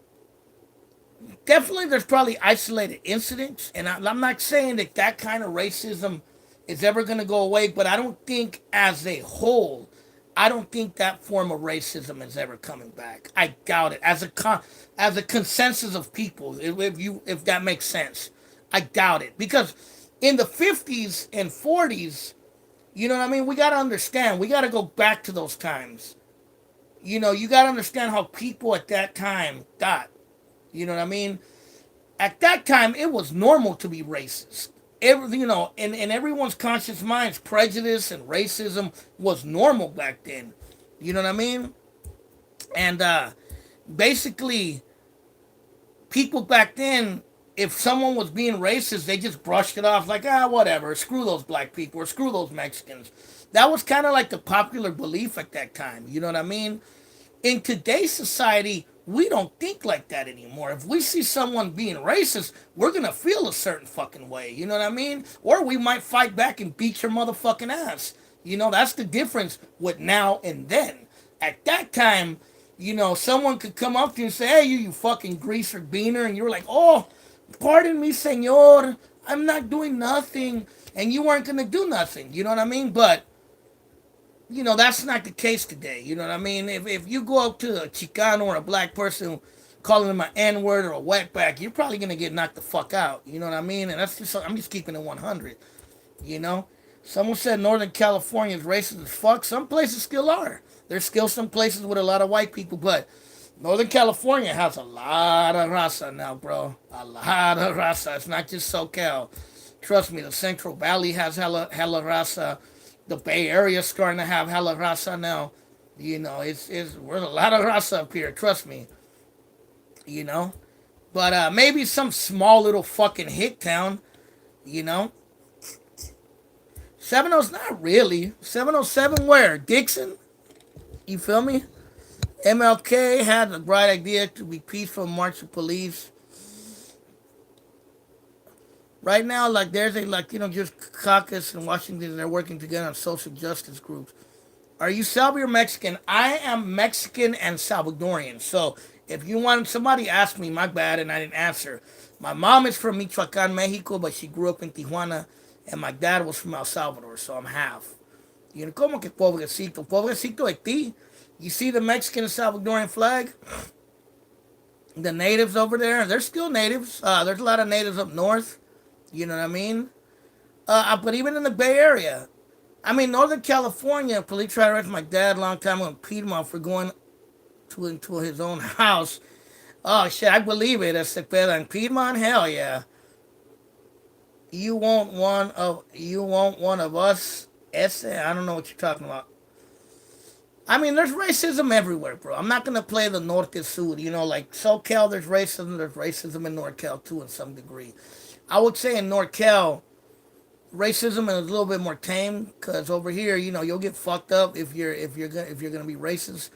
definitely there's probably isolated incidents, and I'm not saying that kind of racism is ever going to go away, but I don't think as a whole, I don't think that form of racism is ever coming back. I doubt it. As a consensus of people, if that makes sense, I doubt it, because in the 50s and 40s, you know what I mean? We got to understand. We got to go back to those times. You got to understand how people at that time thought. You know what I mean? At that time, it was normal to be racist. In everyone's conscious minds, prejudice and racism was normal back then. You know what I mean? And basically, people back then, if someone was being racist, they just brushed it off like, whatever, screw those black people or screw those Mexicans. That was kind of like the popular belief at that time. You know what I mean? In today's society, we don't think like that anymore. If we see someone being racist, we're gonna feel a certain fucking way. You know what I mean? Or we might fight back and beat your motherfucking ass. That's the difference with now and then. At that time, someone could come up to you and say, "Hey, you fucking greaser beaner," and you're like, "Oh, pardon me, senor. I'm not doing nothing," and you weren't gonna do nothing. You know what I mean? But that's not the case today. You know what I mean? If you go up to a Chicano or a black person calling them an N word or a wetback, you're probably going to get knocked the fuck out. You know what I mean? And I'm just keeping it 100. You know? Someone said Northern California is racist as fuck. Some places still are. There's still some places with a lot of white people, but Northern California has a lot of raza now, bro. A lot of raza. It's not just SoCal. Trust me, the Central Valley has hella raza. The Bay Area is starting to have hella raza now. It's we're a lot of raza up here. Trust me. You know, but maybe some small little fucking hick town. You know, 70's not really 707. Where Dixon? You feel me? MLK had the bright idea to be peaceful march of police. Right now, like there's just caucus in Washington. They're working together on social justice groups. Are you Salvi or Mexican? I am Mexican and Salvadorian. So if you want somebody asked me, my bad, and I didn't answer. My mom is from Michoacan, Mexico, but she grew up in Tijuana, and my dad was from El Salvador, so I'm half. Como que pobrecito? Pobrecito de ti. You see the Mexican and Salvadorian flag? The natives over there, they're still natives. There's a lot of natives up north. You know what I mean? But even in the Bay Area, I mean, Northern California, police tried to arrest my dad a long time ago in Piedmont for going into his own house. Oh shit, I believe it. That's in Piedmont. Hell yeah. You want one of us. Ese, I don't know what you're talking about. I mean, there's racism everywhere, bro. I'm not gonna play the Norte Sur. Like SoCal, there's racism. There's racism in NorCal too, in some degree. I would say in NorCal, racism is a little bit more tame because over here, you'll get fucked up if you're gonna be racist.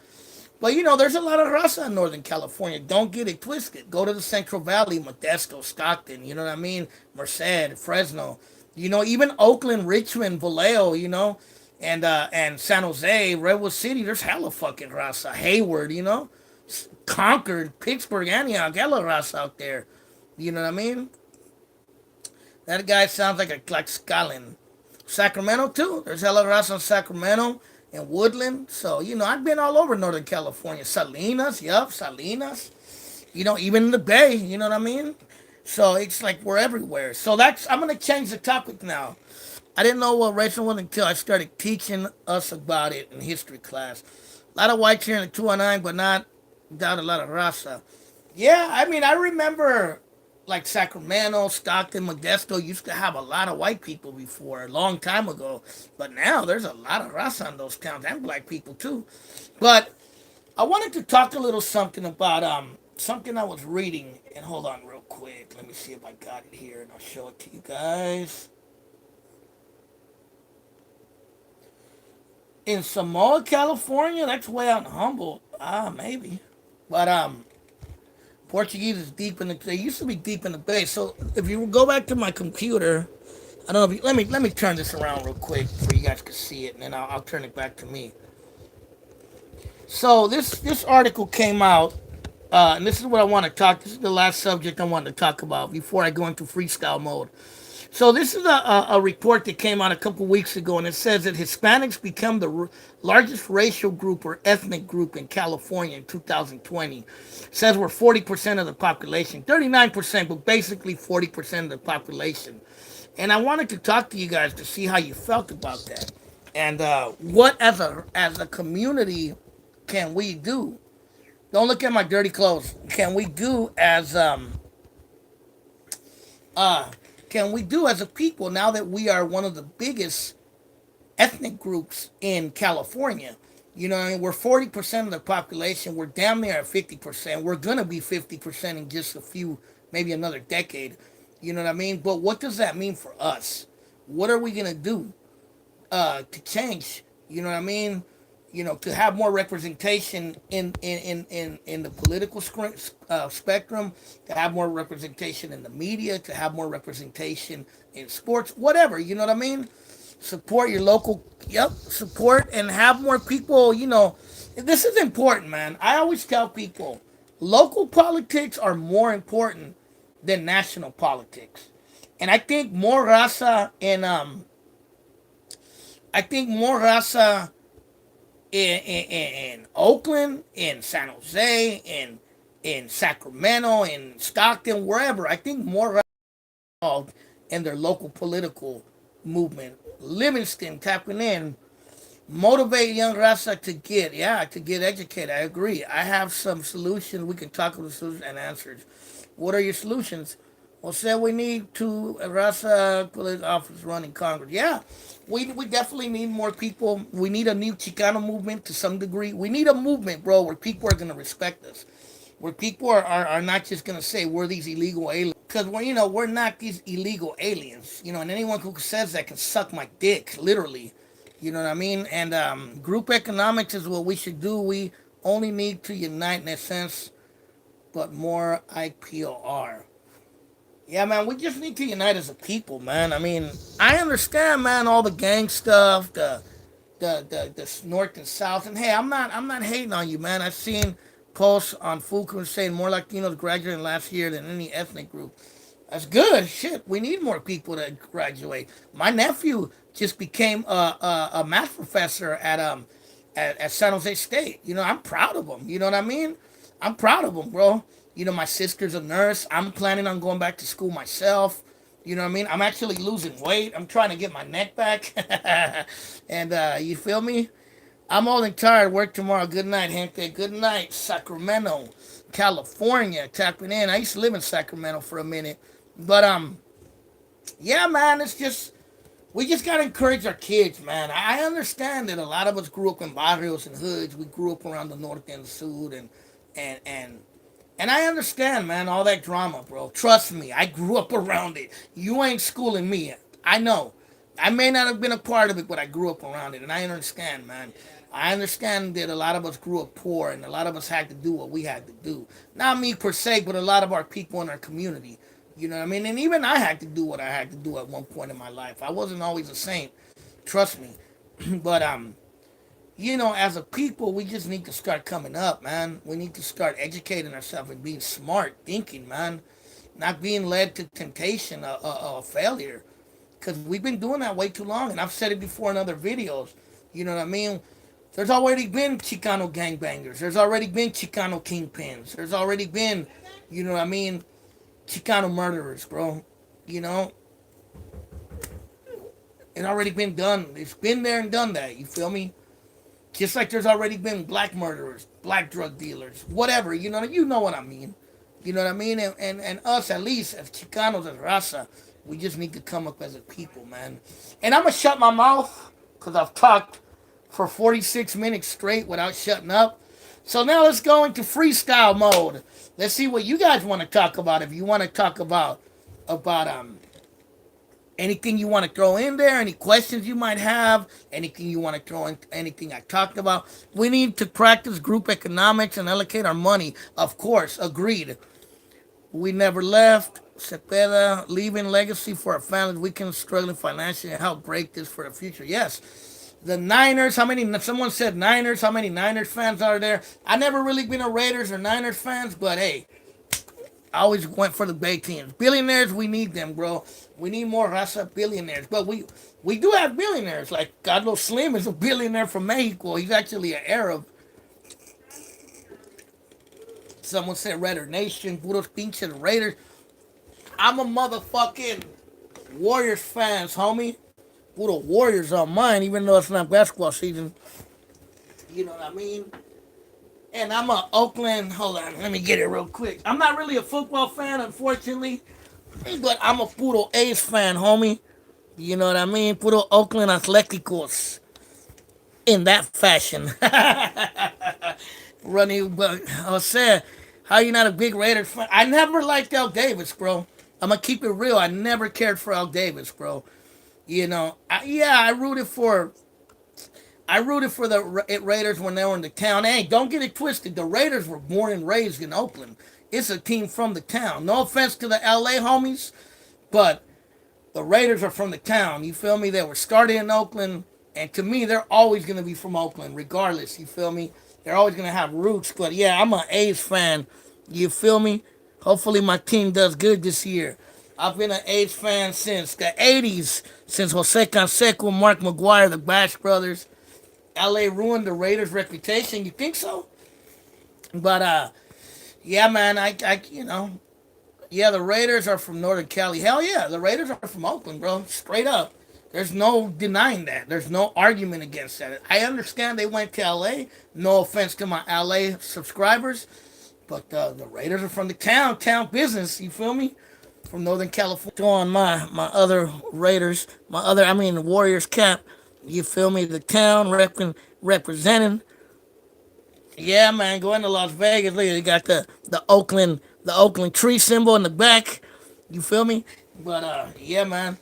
But there's a lot of raza in Northern California. Don't get it twisted. Go to the Central Valley, Modesto, Stockton. You know what I mean? Merced, Fresno. Even Oakland, Richmond, Vallejo. And San Jose, Redwood City. There's hella fucking raza. Hayward. Concord, Pittsburgh, Antioch. Hella raza out there. You know what I mean? That guy sounds like Scotland. Sacramento too. There's hella raza in Sacramento and Woodland. So I've been all over Northern California. Salinas, yup, Salinas. Even in the Bay. You know what I mean? So it's like we're everywhere. So I'm gonna change the topic now. I didn't know what racism was until I started teaching us about it in history class. A lot of whites here in the 219, but not without a lot of raza. Yeah, I mean, I remember like Sacramento, Stockton, Modesto used to have a lot of white people before, a long time ago. But now there's a lot of raza in those towns and black people too. But I wanted to talk a little something about something I was reading. And hold on real quick. Let me see if I got it here and I'll show it to you guys. In Samoa, California, that's way out in Humboldt. Maybe. But Portuguese is deep in the. They used to be deep in the bay. So if you go back to my computer, I don't know. If you, let me turn this around real quick so you guys can see it, and then I'll turn it back to me. So this article came out, and this is what I want to talk. This is the last subject I want to talk about before I go into freestyle mode. So this is a report that came out a couple weeks ago, and it says that Hispanics become the largest racial group or ethnic group in California in 2020. It says we're 40% of the population, 39%, but basically 40% of the population. And I wanted to talk to you guys to see how you felt about that, and what as a community can we do Don't look at my dirty clothes. Uh can we do as a people now that we are one of the biggest ethnic groups in California? You know, what I mean, we're 40% of the population. We're damn near at 50%. We're gonna be 50% in just a few, maybe another decade. You know what I mean? But what does that mean for us? What are we gonna do to change? You know what I mean? You know, to have more representation in the political spectrum, to have more representation in the media, to have more representation in sports, whatever. You know what I mean? Support your local, yep, support and have more people. You know, this is important, man. I always tell people, local politics are more important than national politics, and I think more raza in Oakland, in San Jose, in Sacramento, in Stockton, wherever. I think more involved in their local political movement. Livingston tapping in, motivate young raza to get educated. I agree. I have some solutions. We can talk about the solutions and answers. What are your solutions? Well, say we need to raza political office running Congress. Yeah, we definitely need more people. We need a new Chicano movement to some degree. We need a movement, bro, where people are gonna respect us, where people are not just gonna say we're these illegal aliens, because we're not these illegal aliens, and anyone who says that can suck my dick, literally. You know what I mean? And group economics is what we should do. We only need to unite in a sense, but more IPOR. Yeah, man, we just need to unite as a people, man. I mean, I understand, man, all the gang stuff, the north and south, and hey, I'm not hating on you, man. I've seen posts on Fuku saying more Latinos graduated last year than any ethnic group. That's good. Shit, we need more people to graduate. My nephew just became a math professor at San Jose State. I'm proud of him. You know what I mean? I'm proud of him, bro. My sister's a nurse. I'm planning on going back to school myself. You know what I mean? I'm actually losing weight. I'm trying to get my neck back. And you feel me? I'm old and tired. Work tomorrow. Good night, gente. Good night, Sacramento, California. Tapping in. I used to live in Sacramento for a minute, but yeah, man. It's just we just gotta encourage our kids, man. I understand that a lot of us grew up in barrios and hoods. We grew up around the north and sud, and and and I understand, man, all that drama, bro. Trust me, I grew up around it. You ain't schooling me. I know. I may not have been a part of it, but I grew up around it, and I understand, man. I understand that a lot of us grew up poor, and a lot of us had to do what we had to do. Not me per se, but a lot of our people in our community. You know what I mean? And even I had to do what I had to do at one point in my life. I wasn't always a saint, trust me. But as a people, we just need to start coming up, man. We need to start educating ourselves and being smart, thinking, man. Not being led to temptation, a failure. Because we've been doing that way too long. And I've said it before in other videos. You know what I mean? There's already been Chicano gangbangers. There's already been Chicano kingpins. There's already been, you know what I mean, Chicano murderers, bro. You know? It already been done. It's been there and done that. You feel me? Just like there's already been black murderers, black drug dealers, whatever. You know what I mean. You know what I mean? And us, at least, as Chicanos, as raza, we just need to come up as a people, man. And I'm going to shut my mouth because I've talked for 46 minutes straight without shutting up. So now let's go into freestyle mode. Let's see what you guys want to talk about. If you want to talk about anything you want to throw in there, any questions you might have, anything you want to throw in, anything I talked about. We need to practice group economics and allocate our money. Of course, agreed. We never left. Cepeda, leaving legacy for our families. We can struggle financially and help break this for the future. Yes. The Niners, someone said Niners, how many Niners fans are there? I never really been a Raiders or Niners fans, but hey, I always went for the big teams. Billionaires, we need them, bro. We need more raza billionaires. But we do have billionaires. Like Carlos Slim is a billionaire from Mexico. He's actually an Arab. Someone said Raider Nation, puros pinches Raiders. I'm a motherfucking Warriors fans, homie. Puro Warriors on mine, even though it's not basketball season. You know what I mean? And I'm a Oakland. Hold on, let me get it real quick. I'm not really a football fan, unfortunately, but I'm a puro A's fan, homie. You know what I mean? Puro Oakland Atléticos in that fashion. Running, but Jose, how you not a big Raiders fan? I never liked Al Davis, bro. I'm gonna keep it real. I never cared for Al Davis, bro. You know, yeah, I rooted for the Raiders when they were in the town. Hey, don't get it twisted. The Raiders were born and raised in Oakland. It's a team from the town. No offense to the LA homies, but the Raiders are from the town. You feel me? They were started in Oakland, and to me, they're always going to be from Oakland, regardless. You feel me? They're always going to have roots. But yeah, I'm an A's fan. You feel me? Hopefully, my team does good this year. I've been an A's fan since the '80s, since Jose Canseco, Mark McGuire, the Bash Brothers. LA ruined the Raiders' reputation. You think so? But yeah, man, yeah, the Raiders are from Northern Cali. Hell yeah, the Raiders are from Oakland, bro. Straight up. There's no denying that. There's no argument against that. I understand they went to LA. No offense to my LA subscribers, but the Raiders are from the town business. You feel me? From Northern California. On my other Raiders, I mean Warriors cap. You feel me? The town representing. Yeah, man, going to Las Vegas. Look, you got the Oakland tree symbol in the back. You feel me? But yeah, man,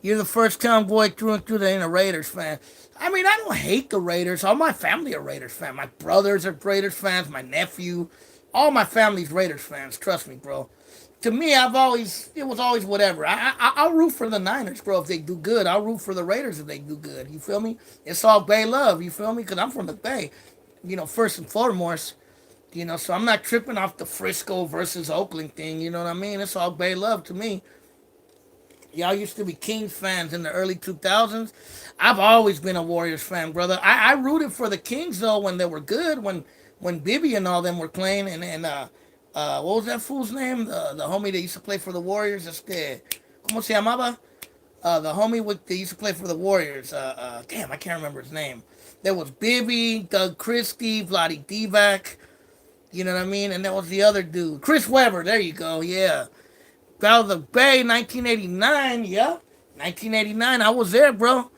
you're the first time boy through and through that ain't a Raiders fan. I mean, I don't hate the Raiders. All my family are Raiders fan. My brothers are Raiders fans. My nephew, all my family's Raiders fans. Trust me, bro. To me, it was always whatever. I'll root for the Niners, bro, if they do good. I'll root for the Raiders if they do good. You feel me? It's all Bay love. You feel me? Because I'm from the Bay. First and foremost. So I'm not tripping off the Frisco versus Oakland thing. You know what I mean? It's all Bay love to me. Y'all used to be Kings fans in the early 2000s. I've always been a Warriors fan, brother. I rooted for the Kings though when they were good, when Bibby and all them were playing, and what was that fool's name? The homie that used to play for the Warriors. ¿Cómo se llamaba? The homie that used to play for the Warriors. Damn, I can't remember his name. There was Bibby, Doug Christie, Vladi Divac. You know what I mean? And there was the other dude, Chris Webber. There you go. Yeah. Battle of the Bay, 1989. Yep. 1989. I was there, bro.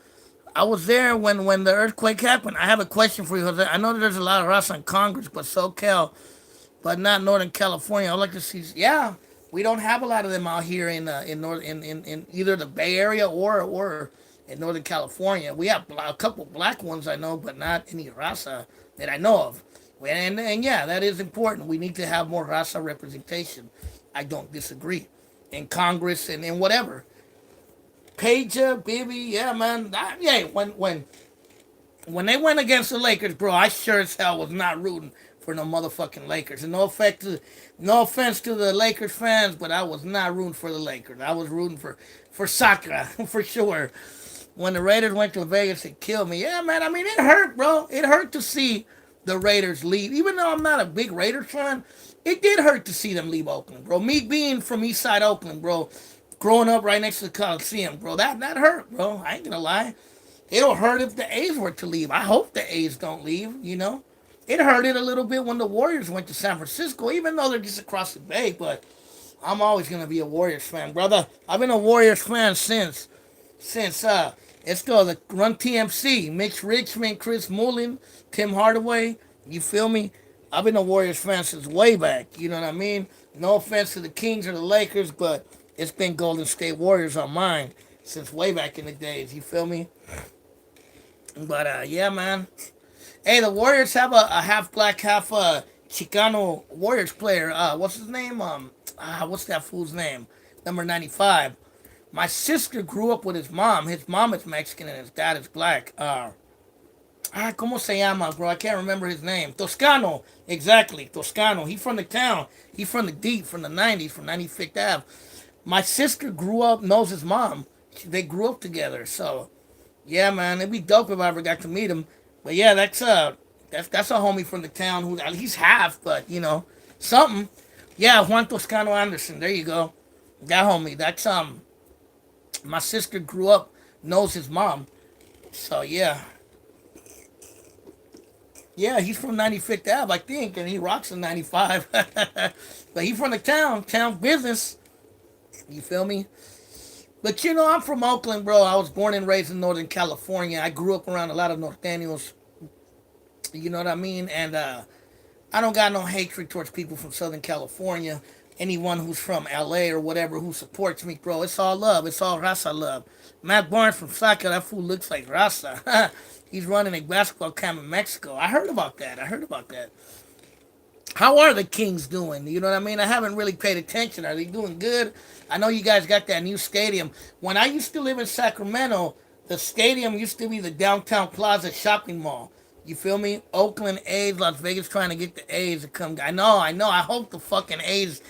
I was there when the earthquake happened. I have a question for you, Jose. I know that there's a lot of Ross on Congress, but SoCal, but not Northern California. I'd like to see. Yeah, we don't have a lot of them out here in either the Bay Area or in Northern California. We have a couple black ones I know, but not any raza that I know of. And yeah, that is important. We need to have more raza representation. I don't disagree in Congress and in whatever. Peja, Bibby, yeah, man. Yeah, when they went against the Lakers, bro, I sure as hell was not rooting for no motherfucking Lakers. And no offense to the Lakers fans, but I was not rooting for the Lakers. I was rooting for soccer for sure. When the Raiders went to Vegas, it killed me. Yeah, man. I mean, it hurt, bro. It hurt to see the Raiders leave. Even though I'm not a big Raiders fan, it did hurt to see them leave Oakland, bro. Me being from East Side Oakland, bro, growing up right next to the Coliseum, bro, that hurt, bro. I ain't gonna lie. It'll hurt if the A's were to leave. I hope the A's don't leave. It hurted a little bit when the Warriors went to San Francisco, even though they're just across the bay, but I'm always gonna be a Warriors fan, brother. I've been a Warriors fan since let's go the Run TMC, Mitch Richmond, Chris Mullin, Tim Hardaway. You feel me? I've been a Warriors fan since way back. You know what I mean? No offense to the Kings or the Lakers, but it's been Golden State Warriors on mine since way back in the days. You feel me? But yeah, man. Hey, the Warriors have a half black, half Chicano Warriors player. What's his name? What's that fool's name? Number 95. My sister grew up with his mom. His mom is Mexican and his dad is black. ¿Cómo se llama, bro? I can't remember his name. Toscano. Exactly. Toscano. He from the town. He from the deep, from the 90s, from 95th Ave. My sister grew up, knows his mom. They grew up together. So, yeah, man. It'd be dope if I ever got to meet him. But yeah, that's a homie from the town who he's half, but something. Yeah, Juan Toscano Anderson. There you go. That homie. That's my sister grew up, knows his mom. So yeah. Yeah, he's from 95th Ave, I think, and he rocks in 95. But he's from the town business. You feel me? But you know, I'm from Oakland, bro. I was born and raised in Northern California. I grew up around a lot of Norteños. You know what I mean? And I don't got no hatred towards people from Southern California. Anyone who's from LA or whatever who supports me, bro. It's all love. It's all Raza love. Matt Barnes from Saca, that fool looks like Raza. He's running a basketball camp in Mexico. I heard about that. I heard about that. How are the Kings doing? You know what I mean? I haven't really paid attention. Are they doing good? I know you guys got that new stadium. When I used to live in Sacramento, the stadium used to be the Downtown Plaza shopping mall. You feel me? Oakland A's, Las Vegas trying to get the A's to come. I know. I hope the fucking A's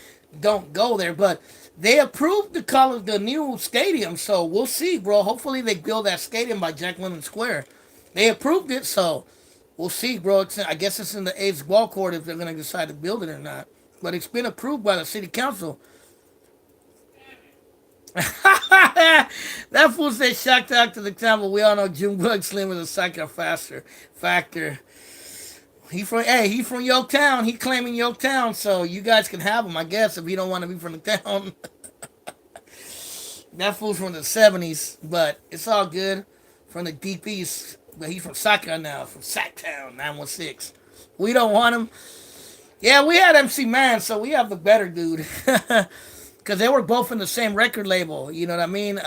don't go there, but they approved the color, the new stadium, so we'll see, bro. Hopefully they build that stadium by Jack Lemmon Square. They approved it, so we'll see, bro. I guess it's in the A's ball court if they're gonna decide to build it or not. But it's been approved by the city council. That fool said shocked out to the town, but we all know Junebug Slim is a psycho faster factor. He from Yorktown. He claiming Yorktown, so you guys can have him, I guess, if you don't want to be from the town. That fool's from the 70s, but it's all good. From the deep east, but he's from Saca now, from Sacktown, 916. We don't want him. Yeah, we had MC Man, so we have the better dude. Because they were both in the same record label, you know what I mean?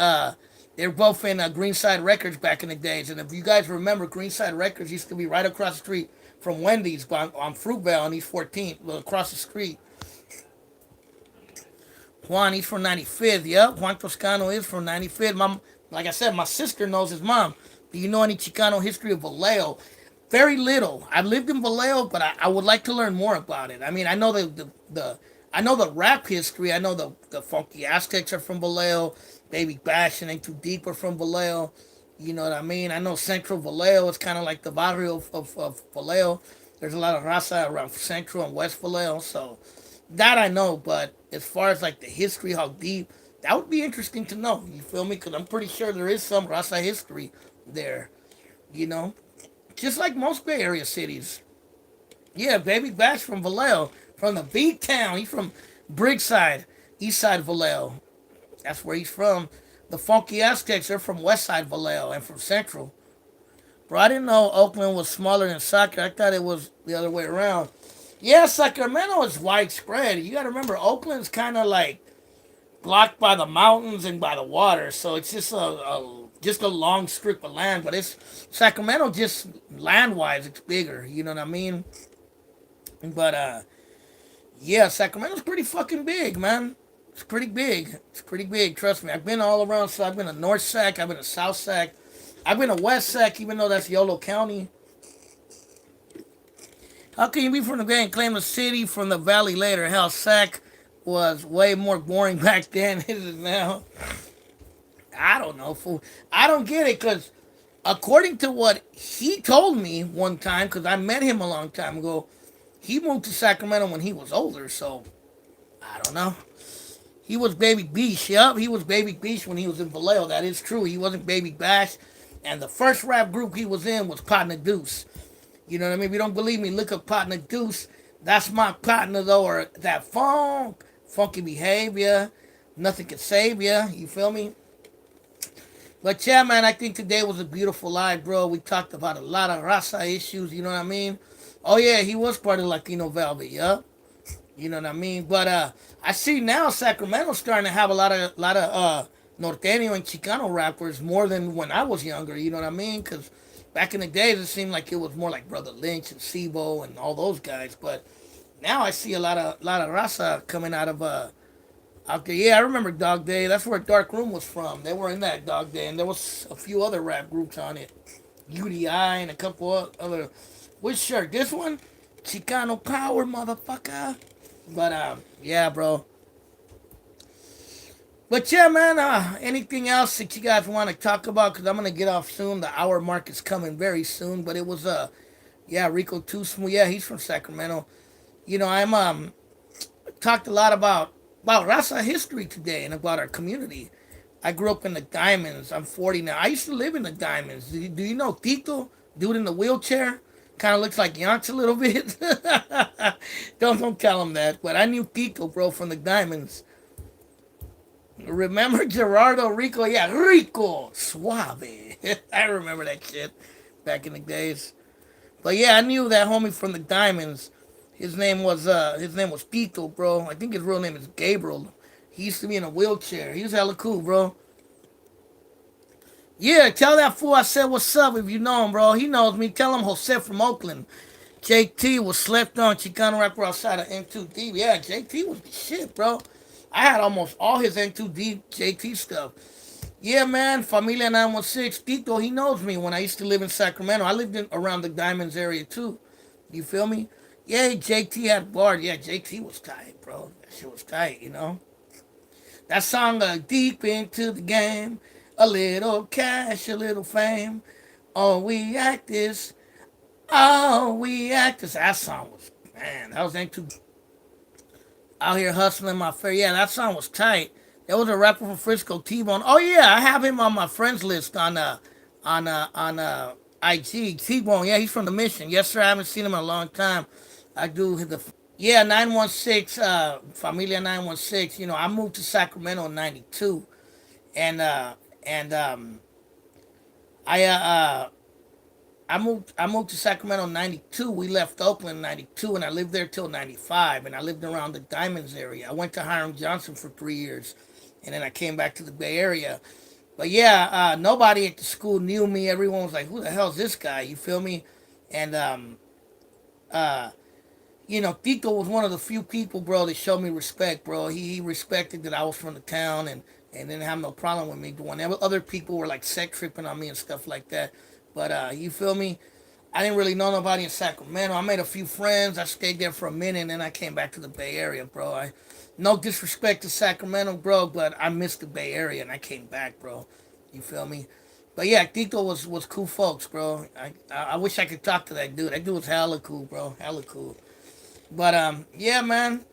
They were both in Greenside Records back in the days. And if you guys remember, Greenside Records used to be right across the street from Wendy's on Fruitvale on East 14th, across the street. Juan, he's from 95th. Yep, Juan Toscano is from 95th. Like I said, my sister knows his mom. Do you know any Chicano history of Vallejo? Very little. I lived in Vallejo, but I would like to learn more about it. I mean, I know the I know the rap history. I know the Funky Aztecs are from Vallejo. Baby Bash and Ain't Too Deep are from Vallejo. You know what I mean? I know Central Vallejo is kind of like the barrio of Vallejo. There's a lot of raza around Central and West Vallejo, so that I know. But as far as like the history, how deep, that would be interesting to know. You feel me? Because I'm pretty sure there is some raza history there. You know, just like most Bay Area cities. Yeah, Baby Bash from Vallejo, from the beat town. He's from Briggside, East Side Vallejo. That's where he's from. The Funky Aztecs are from West Side Vallejo and from Central. Bro, I didn't know Oakland was smaller than Sacra. I thought it was the other way around. Yeah, Sacramento is widespread. You got to remember, Oakland's kind of like blocked by the mountains and by the water, so it's just a long strip of land. But it's Sacramento, just land wise, it's bigger. You know what I mean? But yeah, Sacramento's pretty fucking big, man. It's pretty big. It's pretty big. Trust me. I've been all around. So I've been to North Sac. I've been to South Sac. I've been to West Sac, even though that's Yolo County. How can you be from the Bay and claim the city from the valley later? Hell, Sac was way more boring back then than it is now. I don't know, fool. I don't get it, because according to what he told me one time, because I met him a long time ago, he moved to Sacramento when he was older, so I don't know. He was Baby Beast. Yup, he was Baby Beast when he was in Vallejo. That is true. He wasn't Baby Bash. And the first rap group he was in was Partner Deuce. You know what I mean? If you don't believe me, look up Partner Deuce. That's my partner, though, or that funky behavior. Nothing can save ya. You feel me? But yeah, man, I think today was a beautiful live, bro. We talked about a lot of raza issues. You know what I mean? Oh, yeah, he was part of Latino Velvet. Yup. You know what I mean? But I see now Sacramento's starting to have a lot of norteño and Chicano rappers more than when I was younger. You know what I mean? Because back in the days, it seemed like it was more like Brother Lynch and Sibo and all those guys. But now I see a lot of raza coming out there. Yeah, I remember Dog Day. That's where Dark Room was from. They were in that Dog Day, and there was a few other rap groups on it. UDI and a couple of other. Which shirt? This one? Chicano Power, motherfucker. But yeah, bro. But yeah, man. Anything else that you guys want to talk about? Cause I'm gonna get off soon. The hour mark is coming very soon. But it was yeah, Rico Too Smooth. Yeah, he's from Sacramento. You know, I'm talked a lot about Raza history today and about our community. I grew up in the Diamonds. I'm 40 now. I used to live in the Diamonds. Do you know Tito, dude in the wheelchair? Kind of looks like Yonks a little bit. Don't tell him that. But I knew Tito, bro, from the Diamonds. Remember Gerardo Rico? Yeah, Rico Suave. I remember that shit back in the days. But yeah, I knew that homie from the Diamonds. His name was Tito, bro. I think his real name is Gabriel. He used to be in a wheelchair. He was hella cool, bro. Yeah, tell that fool I said what's up if you know him, bro. He knows me. Tell him Jose from Oakland. JT was slept on Chicano rapper outside of N2D. Yeah, JT was the shit, bro. I had almost all his N2D JT stuff. Yeah, man, Familia 916. Tito, he knows me when I used to live in Sacramento. I lived in around the Diamonds area too. You feel me? Yeah, JT had bars. Yeah, JT was tight, bro. That shit was tight, you know? That song, Deep Into the Game. A little cash, a little fame. Oh, we act this. Oh, we act this. That song was, man, that was ain't too out here hustling my fair. Yeah, that song was tight. There was a rapper from Frisco, T-Bone. Oh yeah, I have him on my friends list on IG. T-Bone, yeah, he's from the Mission. Yes, sir. I haven't seen him in a long time. I do the yeah 916 Familia 916. You know, I moved to Sacramento in '92, and and I I moved to Sacramento in '92. We left Oakland in '92, and I lived there till '95. And I lived around the Diamonds area. I went to Hiram Johnson for 3 years, and then I came back to the Bay Area. But yeah, nobody at the school knew me. Everyone was like, "Who the hell's this guy?" You feel me? And uh, Tito was one of the few people, bro, that showed me respect, bro. He respected that I was from the town and didn't have no problem with me. But whenever other people were like sex tripping on me and stuff like that, but you feel me? I didn't really know nobody in Sacramento. I made a few friends. I stayed there for a minute, and then I came back to the Bay Area, bro. No disrespect to Sacramento, bro, but I missed the Bay Area, and I came back, bro. You feel me? But yeah, Tito was cool folks, bro. I wish I could talk to that dude. That dude was hella cool, bro. Hella cool. But yeah, man.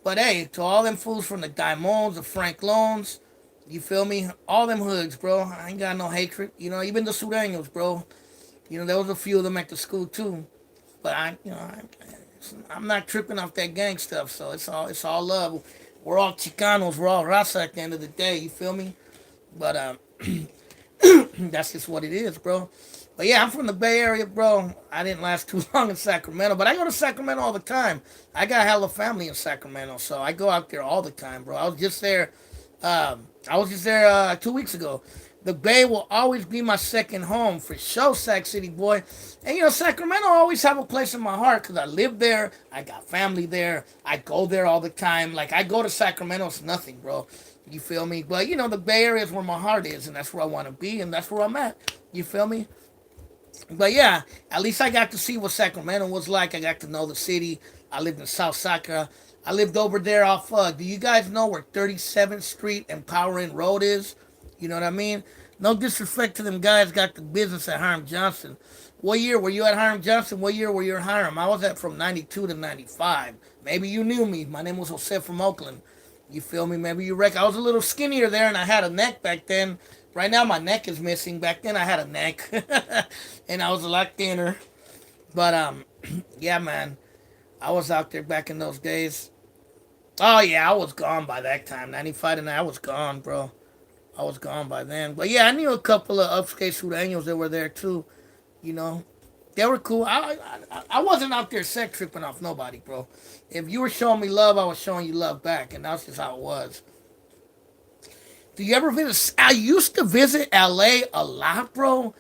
But hey, to all them fools from the Diamonds, the Frank Loans, you feel me? All them hoods, bro. I ain't got no hatred. Even the Sureños, bro. There was a few of them at the school too. But I'm not tripping off that gang stuff. So it's all love. We're all Chicanos. We're all raza at the end of the day. You feel me? But that's just what it is, bro. But yeah, I'm from the Bay Area, bro. I didn't last too long in Sacramento, but I go to Sacramento all the time. I got hella family in Sacramento, so I go out there all the time, bro. I was just there 2 weeks ago. The Bay will always be my second home for sure, Sac City boy. And Sacramento always have a place in my heart because I live there. I got family there. I go there all the time. Like I go to Sacramento, it's nothing, bro. You feel me? But the Bay Area is where my heart is, and that's where I want to be, and that's where I'm at. You feel me? But yeah, at least I got to see what Sacramento was like. I got to know the city. I lived in South Sacra. I lived over there off. Do you guys know where 37th Street and Power Inn Road is? You know what I mean? No disrespect to them guys got the business at Hiram Johnson. What year were you at Hiram Johnson? What year were you at Hiram? I was at from '92 to '95. Maybe you knew me. My name was Jose from Oakland. You feel me? Maybe you reckon I was a little skinnier there and I had a neck back then. Right now my neck is missing. Back then I had a neck and I was a lot thinner. But yeah, man, I was out there back in those days. Oh yeah, I was gone by that time. '95 and I was gone, bro. I was gone by then. But yeah, I knew a couple of upstate Sureños that were there too. You know, they were cool. I wasn't out there sex tripping off nobody, bro. If you were showing me love, I was showing you love back, and that's just how it was. Do you ever visit? I used to visit LA a lot, bro,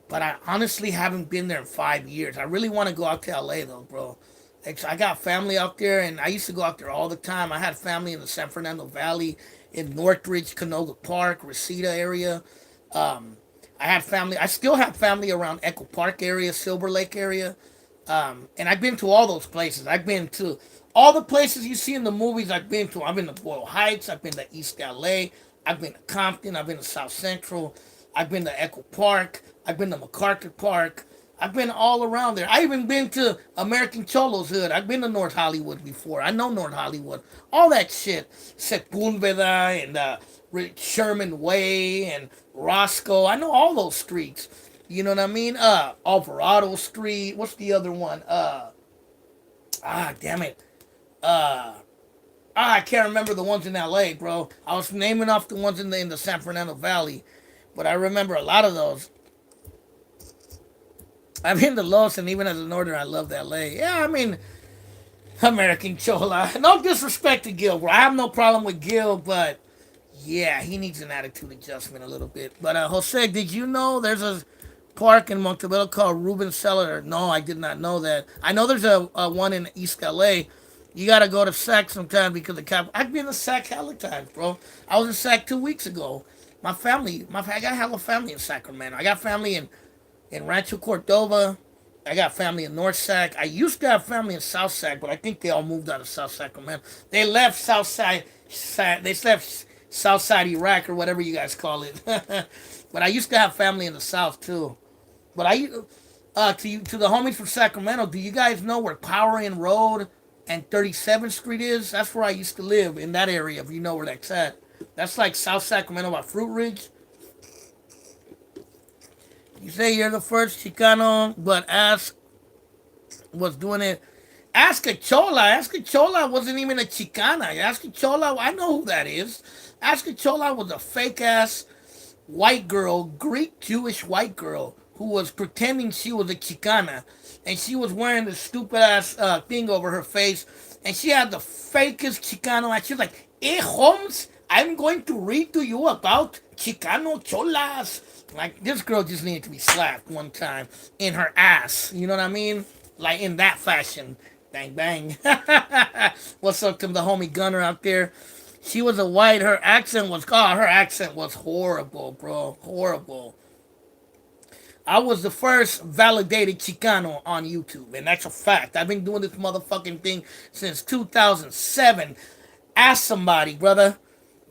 but I honestly haven't been there in 5 years. I really want to go out to LA though, bro. Like, I got family out there, and I used to go out there all the time. I had family in the San Fernando Valley, in Northridge, Canoga Park, Reseda area. Um, I had family. I still have family around Echo Park area, Silver Lake area. And I've been to all those places. I've been to all the places you see in the movies. I've been to. I've been to Boyle Heights. I've been to East LA. I've been to Compton. I've been to South Central. I've been to Echo Park. I've been to MacArthur Park. I've been all around there. I even been to American Cholo's hood. I've been to North Hollywood before. I know North Hollywood. All that shit. Sepulveda and Sherman Way and Roscoe. I know all those streets. You know what I mean? Alvarado Street. What's the other one? Damn it. Uh, I can't remember the ones in LA, bro. I was naming off the ones in the San Fernando Valley, but I remember a lot of those. I've been to Los, and even as a northern, I love LA. Yeah, I mean, American Chola. No disrespect to Gil, bro. I have no problem with Gil, but yeah, he needs an attitude adjustment a little bit. But Jose, did you know there's a park in Montebello called Ruben Cellar? No, I did not know that. I know there's a one in East LA. You gotta go to Sac sometime because the cap. I've been to Sac hella times, bro. I was in Sac 2 weeks ago. I got hella family in Sacramento. I got family in Rancho Cordova. I got family in North Sac. I used to have family in South Sac, but I think they all moved out of South Sacramento. They left South Side. They left South Side Iraq or whatever you guys call it. But I used to have family in the South too. But to the homies from Sacramento, do you guys know where Power Inn Road and 37th Street is? That's where I used to live in that area. If you know where that's at, that's like South Sacramento by Fruit Ridge. You say you're the first Chicano, but Ask was doing it. Ask a Chola. Ask a Chola wasn't even a Chicana. Ask a Chola, I know who that is. Ask a Chola was a fake ass white girl, Greek Jewish white girl, who was pretending she was a Chicana. And she was wearing this stupid ass thing over her face. And she had the fakest Chicano. And she was like, Hey, Holmes, I'm going to read to you about Chicano Cholas. Like, this girl just needed to be slapped one time in her ass. You know what I mean? Like, in that fashion. Bang, bang. What's up to the homie Gunner out there? She was a white. Her accent was horrible, bro. Horrible. I was the first validated Chicano on YouTube, and that's a fact. I've been doing this motherfucking thing since 2007. Ask somebody, brother.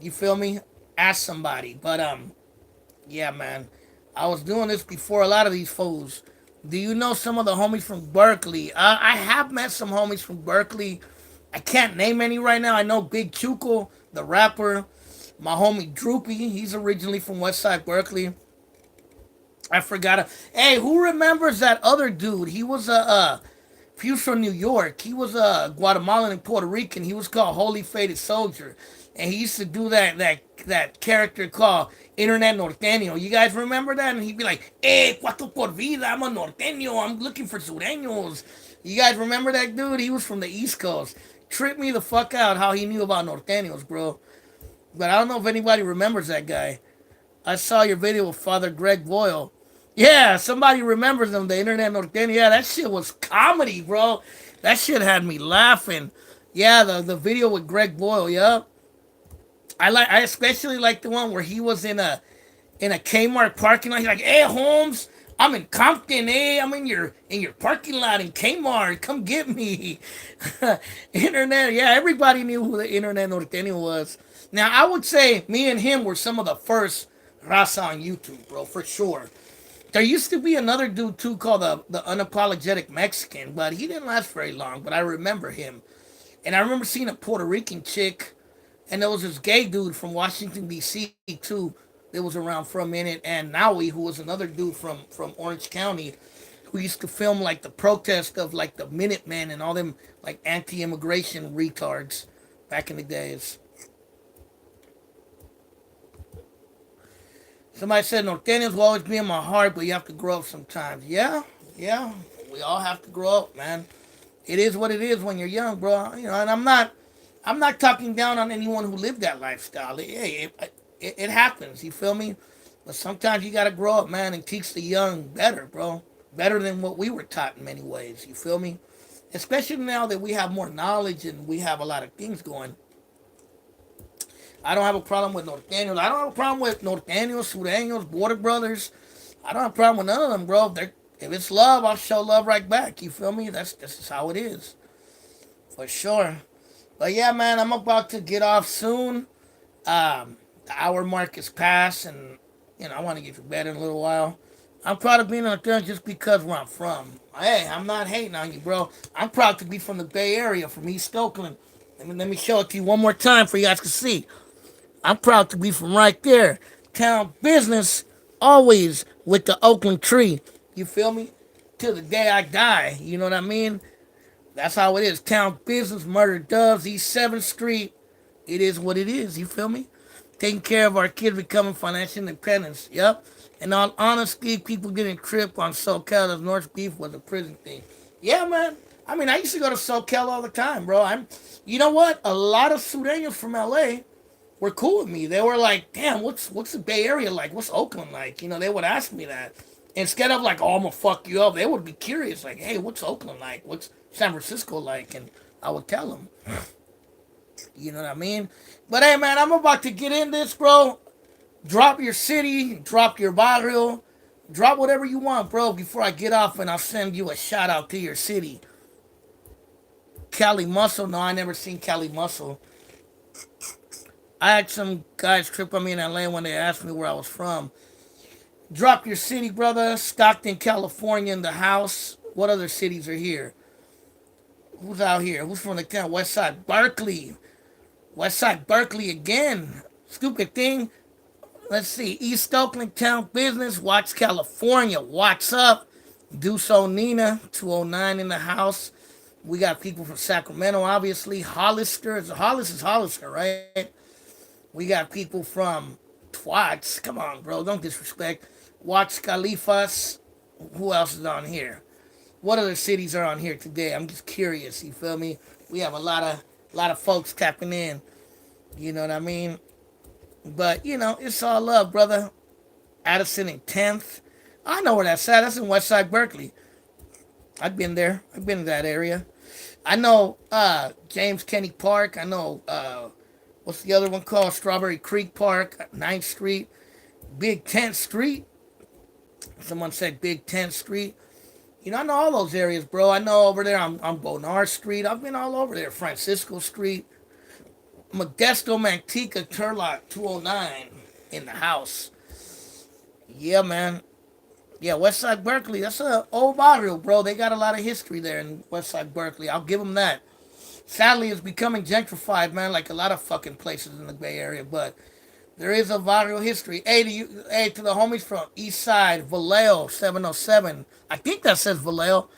You feel me? Ask somebody. But yeah, man. I was doing this before a lot of these fools. Do you know some of the homies from Berkeley? I have met some homies from Berkeley. I can't name any right now. I know Big Chuco, the rapper. My homie Droopy, he's originally from Westside Berkeley. I forgot. Hey, who remembers that other dude? He was from New York. He was a Guatemalan and Puerto Rican. He was called Holy Faded Soldier, and he used to do that character called Internet Norteño. You guys remember that? And he'd be like, "Hey, cuatro por vida. I'm a norteño. I'm looking for sureños." You guys remember that dude? He was from the East Coast. Tripped me the fuck out how he knew about norteños, bro. But I don't know if anybody remembers that guy. I saw your video with Father Greg Boyle. Yeah, somebody remembers him, the Internet Norteño. Yeah, that shit was comedy, bro. That shit had me laughing. Yeah, the video with Greg Boyle, yeah. I especially like the one where he was in a Kmart parking lot. He's like, "Hey, Holmes, I'm in Compton. Hey, I'm in your parking lot in Kmart. Come get me." Internet, yeah, everybody knew who the Internet Norteño was. Now, I would say me and him were some of the first raza on YouTube, bro, for sure. There used to be another dude too called the unapologetic Mexican, but he didn't last very long. But I remember him, and I remember seeing a Puerto Rican chick, and there was this gay dude from Washington D.C. too that was around for a minute, and Naui, who was another dude from Orange County, who used to film like the protest of like the Minutemen and all them like anti-immigration retards back in the days. Somebody said Norteños will always be in my heart, but you have to grow up sometimes. Yeah, yeah, we all have to grow up, man. It is what it is when you're young, bro. You know, and I'm not talking down on anyone who lived that lifestyle. It happens. You feel me? But sometimes you gotta grow up, man, and teach the young better, bro. Better than what we were taught in many ways. You feel me? Especially now that we have more knowledge and we have a lot of things going. I don't have a problem with Norteños. I don't have a problem with Norteños, Sureños, Border Brothers. I don't have a problem with none of them, bro. If it's love, I'll show love right back. You feel me? This is how it is. For sure. But yeah, man, I'm about to get off soon. The hour mark is past, and I want to get to bed in a little while. I'm proud of being on the just because where I'm from. Hey, I'm not hating on you, bro. I'm proud to be from the Bay Area, from East Oakland. Let me show it to you one more time for you guys to see. I'm proud to be from right there. Town business. always with the Oakland tree. You feel me? Till the day I die. You know what I mean? That's how it is. Town business, murder doves, East 7th Street. It is what it is. You feel me? Taking care of our kids becoming financial independence. Yep. In all honesty, people getting tripped on SoCal as North Beef was a prison thing. Yeah, man. I mean, I used to go to SoCal all the time, bro. You know what? A lot of Sureños from LA were cool with me. They were like, "Damn, what's the Bay Area like? What's Oakland like?" You know, they would ask me that instead of like, "Oh, I'm gonna fuck you up." They would be curious, like, "Hey, what's Oakland like? What's San Francisco like?" And I would tell them. You know what I mean? But hey, man, I'm about to get in this, bro. Drop your city, drop your barrio, drop whatever you want, bro. Before I get off, and I'll send you a shout out to your city. Cali Muscle. No, I never seen Cali Muscle. I had some guys trip on me in LA when they asked me where I was from. Drop your city, brother. Stockton, California in the house. What other cities are here? Who's out here? Who's from the town? West Side. Berkeley. West Side Berkeley again. Stupid thing. Let's see. East Oakland Town Business. Watts, California. What's up? Do so Nina. 209 in the house. We got people from Sacramento, obviously. Hollister. Hollis is Hollister, right? We got people from Twats. Come on, bro. Don't disrespect. Watts Califas. Who else is on here? What other cities are on here today? I'm just curious. You feel me? We have a lot of folks tapping in. You know what I mean? But you know, it's all love, brother. Addison and 10th. I know where that's at. That's in Westside Berkeley. I've been there. I've been in that area. I know James Kenny Park. I know what's the other one called? Strawberry Creek Park, 9th Street, Big 10th Street. Someone said Big 10th Street. You know, I know all those areas, bro. I know over there on Bonar Street. I've been all over there. Francisco Street, Modesto, Manteca, Turlock, 209 in the house. Yeah, man. Yeah, Westside Berkeley. That's a old barrio, bro. They got a lot of history there in Westside Berkeley. I'll give them that. Sadly, it's becoming gentrified, man, like a lot of fucking places in the Bay Area. But there is a barrio history. Hey, to the homies from East Side, Vallejo, 707. I think that says Vallejo.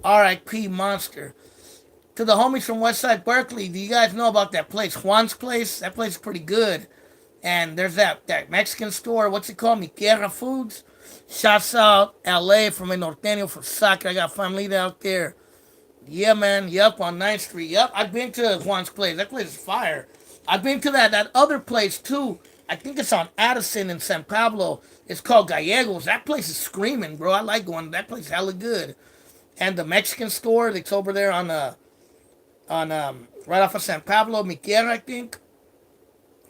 R.I.P. Monster. To the homies from Westside Berkeley, do you guys know about that place, Juan's Place? That place is pretty good. And there's that Mexican store. What's it called? Mi Tierra Foods. Shouts out LA from a Norteño for soccer. I got family out there. Yeah, man. Yep, on 9th Street. Yep, I've been to Juan's Place. That place is fire. I've been to that other place too. I think it's on Addison in San Pablo. It's called Gallegos. That place is screaming, bro. I like going. That place is hella good. And the Mexican store that's over there on right off of San Pablo, Miquel, I think.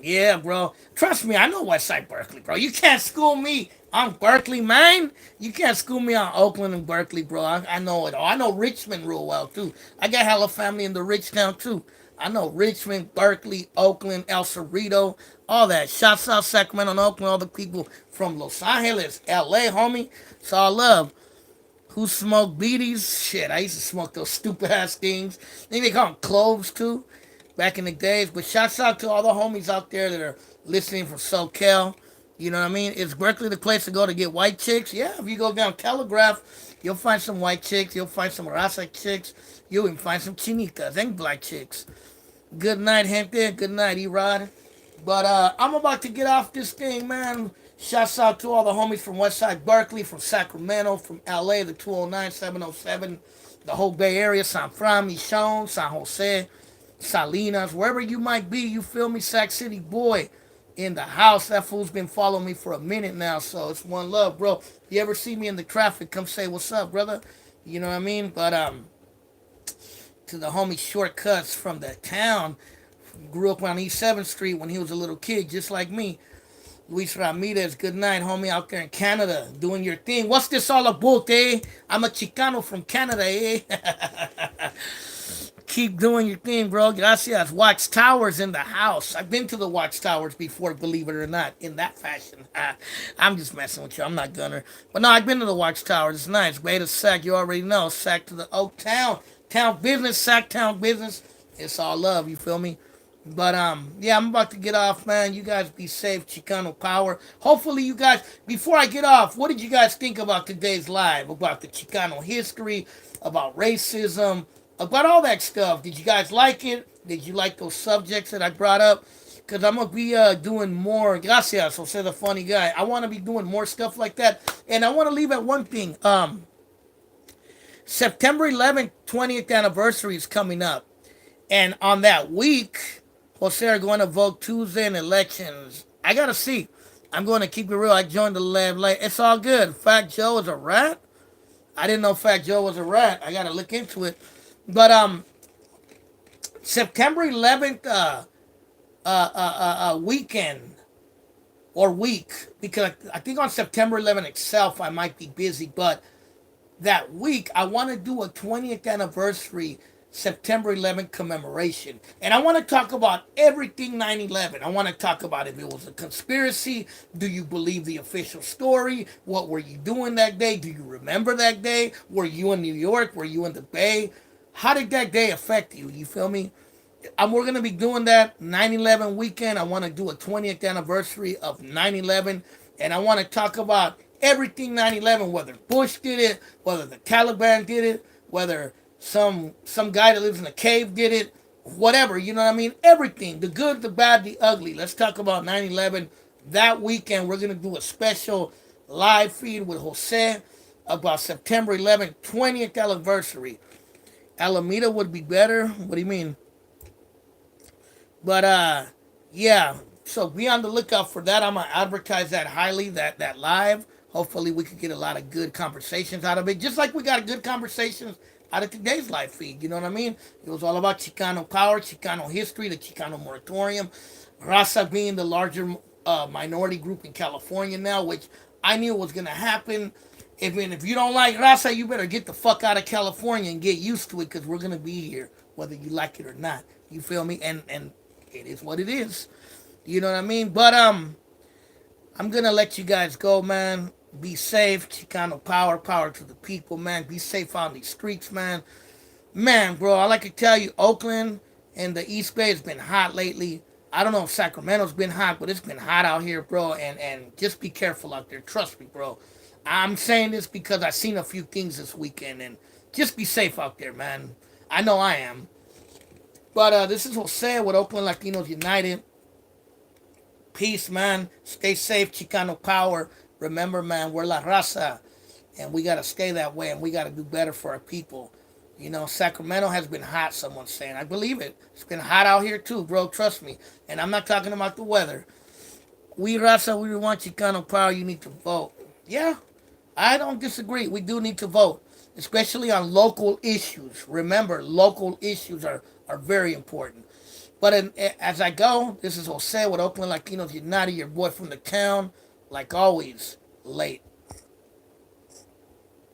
Yeah, bro. Trust me, I know Westside Berkeley, bro. You can't school me on Berkeley, man. You can't school me on Oakland and Berkeley, bro. I know it all. I know Richmond real well, too. I got hella family in the Rich Town, too. I know Richmond, Berkeley, Oakland, El Cerrito, all that. Shouts out Sacramento and Oakland, all the people from Los Angeles, LA, homie. It's all love. Who smoked beaties? Shit, I used to smoke those stupid ass things. I think they call them cloves too, back in the days. But shouts out to all the homies out there that are listening from SoCal. You know what I mean? Is Berkeley the place to go to get white chicks? Yeah, if you go down Telegraph, you'll find some white chicks. You'll find some Rasa chicks. You'll even find some chinitas and black chicks. Good night, gente. Good night, Erod. But I'm about to get off this thing, man. Shouts out to all the homies from Westside Berkeley, from Sacramento, from LA, the 209, 707, the whole Bay Area, San Fran, Michon, San Jose, Salinas, wherever you might be, you feel me, Sac City boy in the house. That fool's been following me for a minute now, so it's one love, bro. You ever see me in the traffic, come say what's up, brother. You know what I mean? But to the homie Shortcuts from the town, grew up on East 7th Street when he was a little kid, just like me. Luis Ramirez, good night, homie, out there in Canada, doing your thing. What's this all about, eh? I'm a Chicano from Canada, eh? Keep doing your thing, bro. Gracias. Watchtowers in the house. I've been to the Watchtowers before, believe it or not, in that fashion. I'm just messing with you. I'm not Gunner. But no, I've been to the Watchtowers. It's nice. Way to Sac, you already know. Sac to the Oak Town. Town business, Sac Town business. It's all love, you feel me? But yeah, I'm about to get off, man. You guys be safe, Chicano Power. Hopefully, you guys. Before I get off, what did you guys think about today's live? About the Chicano history, about racism, about all that stuff. Did you guys like it? Did you like those subjects that I brought up? Because I'm gonna be doing more. Gracias, Jose the funny guy. I want to be doing more stuff like that, and I want to leave at one thing. September 11th, 20th anniversary is coming up. And on that week, Jose are going to vote Tuesday in elections. I gotta see. I'm going to keep it real. I joined the lab late. It's all good. Fat Joe is a rat. I didn't know Fat Joe was a rat. I gotta look into it. But September 11th weekend or week, because I think on September 11th itself I might be busy, but that week, I want to do a 20th anniversary September 11th commemoration. And I want to talk about everything 9/11. I want to talk about if it was a conspiracy. Do you believe the official story? What were you doing that day? Do you remember that day? Were you in New York? Were you in the Bay? How did that day affect you? You feel me? We're going to be doing that 9/11 weekend. I want to do a 20th anniversary of 9/11, and I want to talk about everything 9/11, whether Bush did it, whether the Taliban did it, whether some guy that lives in a cave did it, whatever, you know what I mean? Everything, the good, the bad, the ugly. Let's talk about 9/11 that weekend. We're going to do a special live feed with Jose about September 11th, 20th anniversary. Alameda would be better. What do you mean? But yeah. So be on the lookout for that. I'm gonna advertise that highly. That live. Hopefully we could get a lot of good conversations out of it. Just like we got good conversations out of today's live feed. You know what I mean? It was all about Chicano power, Chicano history, the Chicano moratorium, Raza being the larger minority group in California now, which I knew was gonna happen. If you don't like Raza, you better get the fuck out of California and get used to it because we're gonna be here, whether you like it or not. You feel me? And it is what it is. You know what I mean? But I'm gonna let you guys go, man. Be safe. Chicano power, power to the people, man. Be safe on these streets, man. Man, bro, I like to tell you, Oakland and the East Bay has been hot lately. I don't know if Sacramento's been hot, but it's been hot out here, bro. And just be careful out there. Trust me, bro. I'm saying this because I seen a few things this weekend, and just be safe out there, man. I know I am. But this is Jose with Oakland Latinos United. Peace, man. Stay safe, Chicano power. Remember, man, we're La Raza, and we gotta stay that way, and we gotta do better for our people. You know, Sacramento has been hot. Someone's saying, I believe it. It's been hot out here too, bro. Trust me. And I'm not talking about the weather. We Raza, we want Chicano power. You need to vote. Yeah, I don't disagree. We do need to vote, especially on local issues. Remember, local issues are very important. But as I go, this is Jose with Oakland Latinos United, your boy from the town. Like always, late.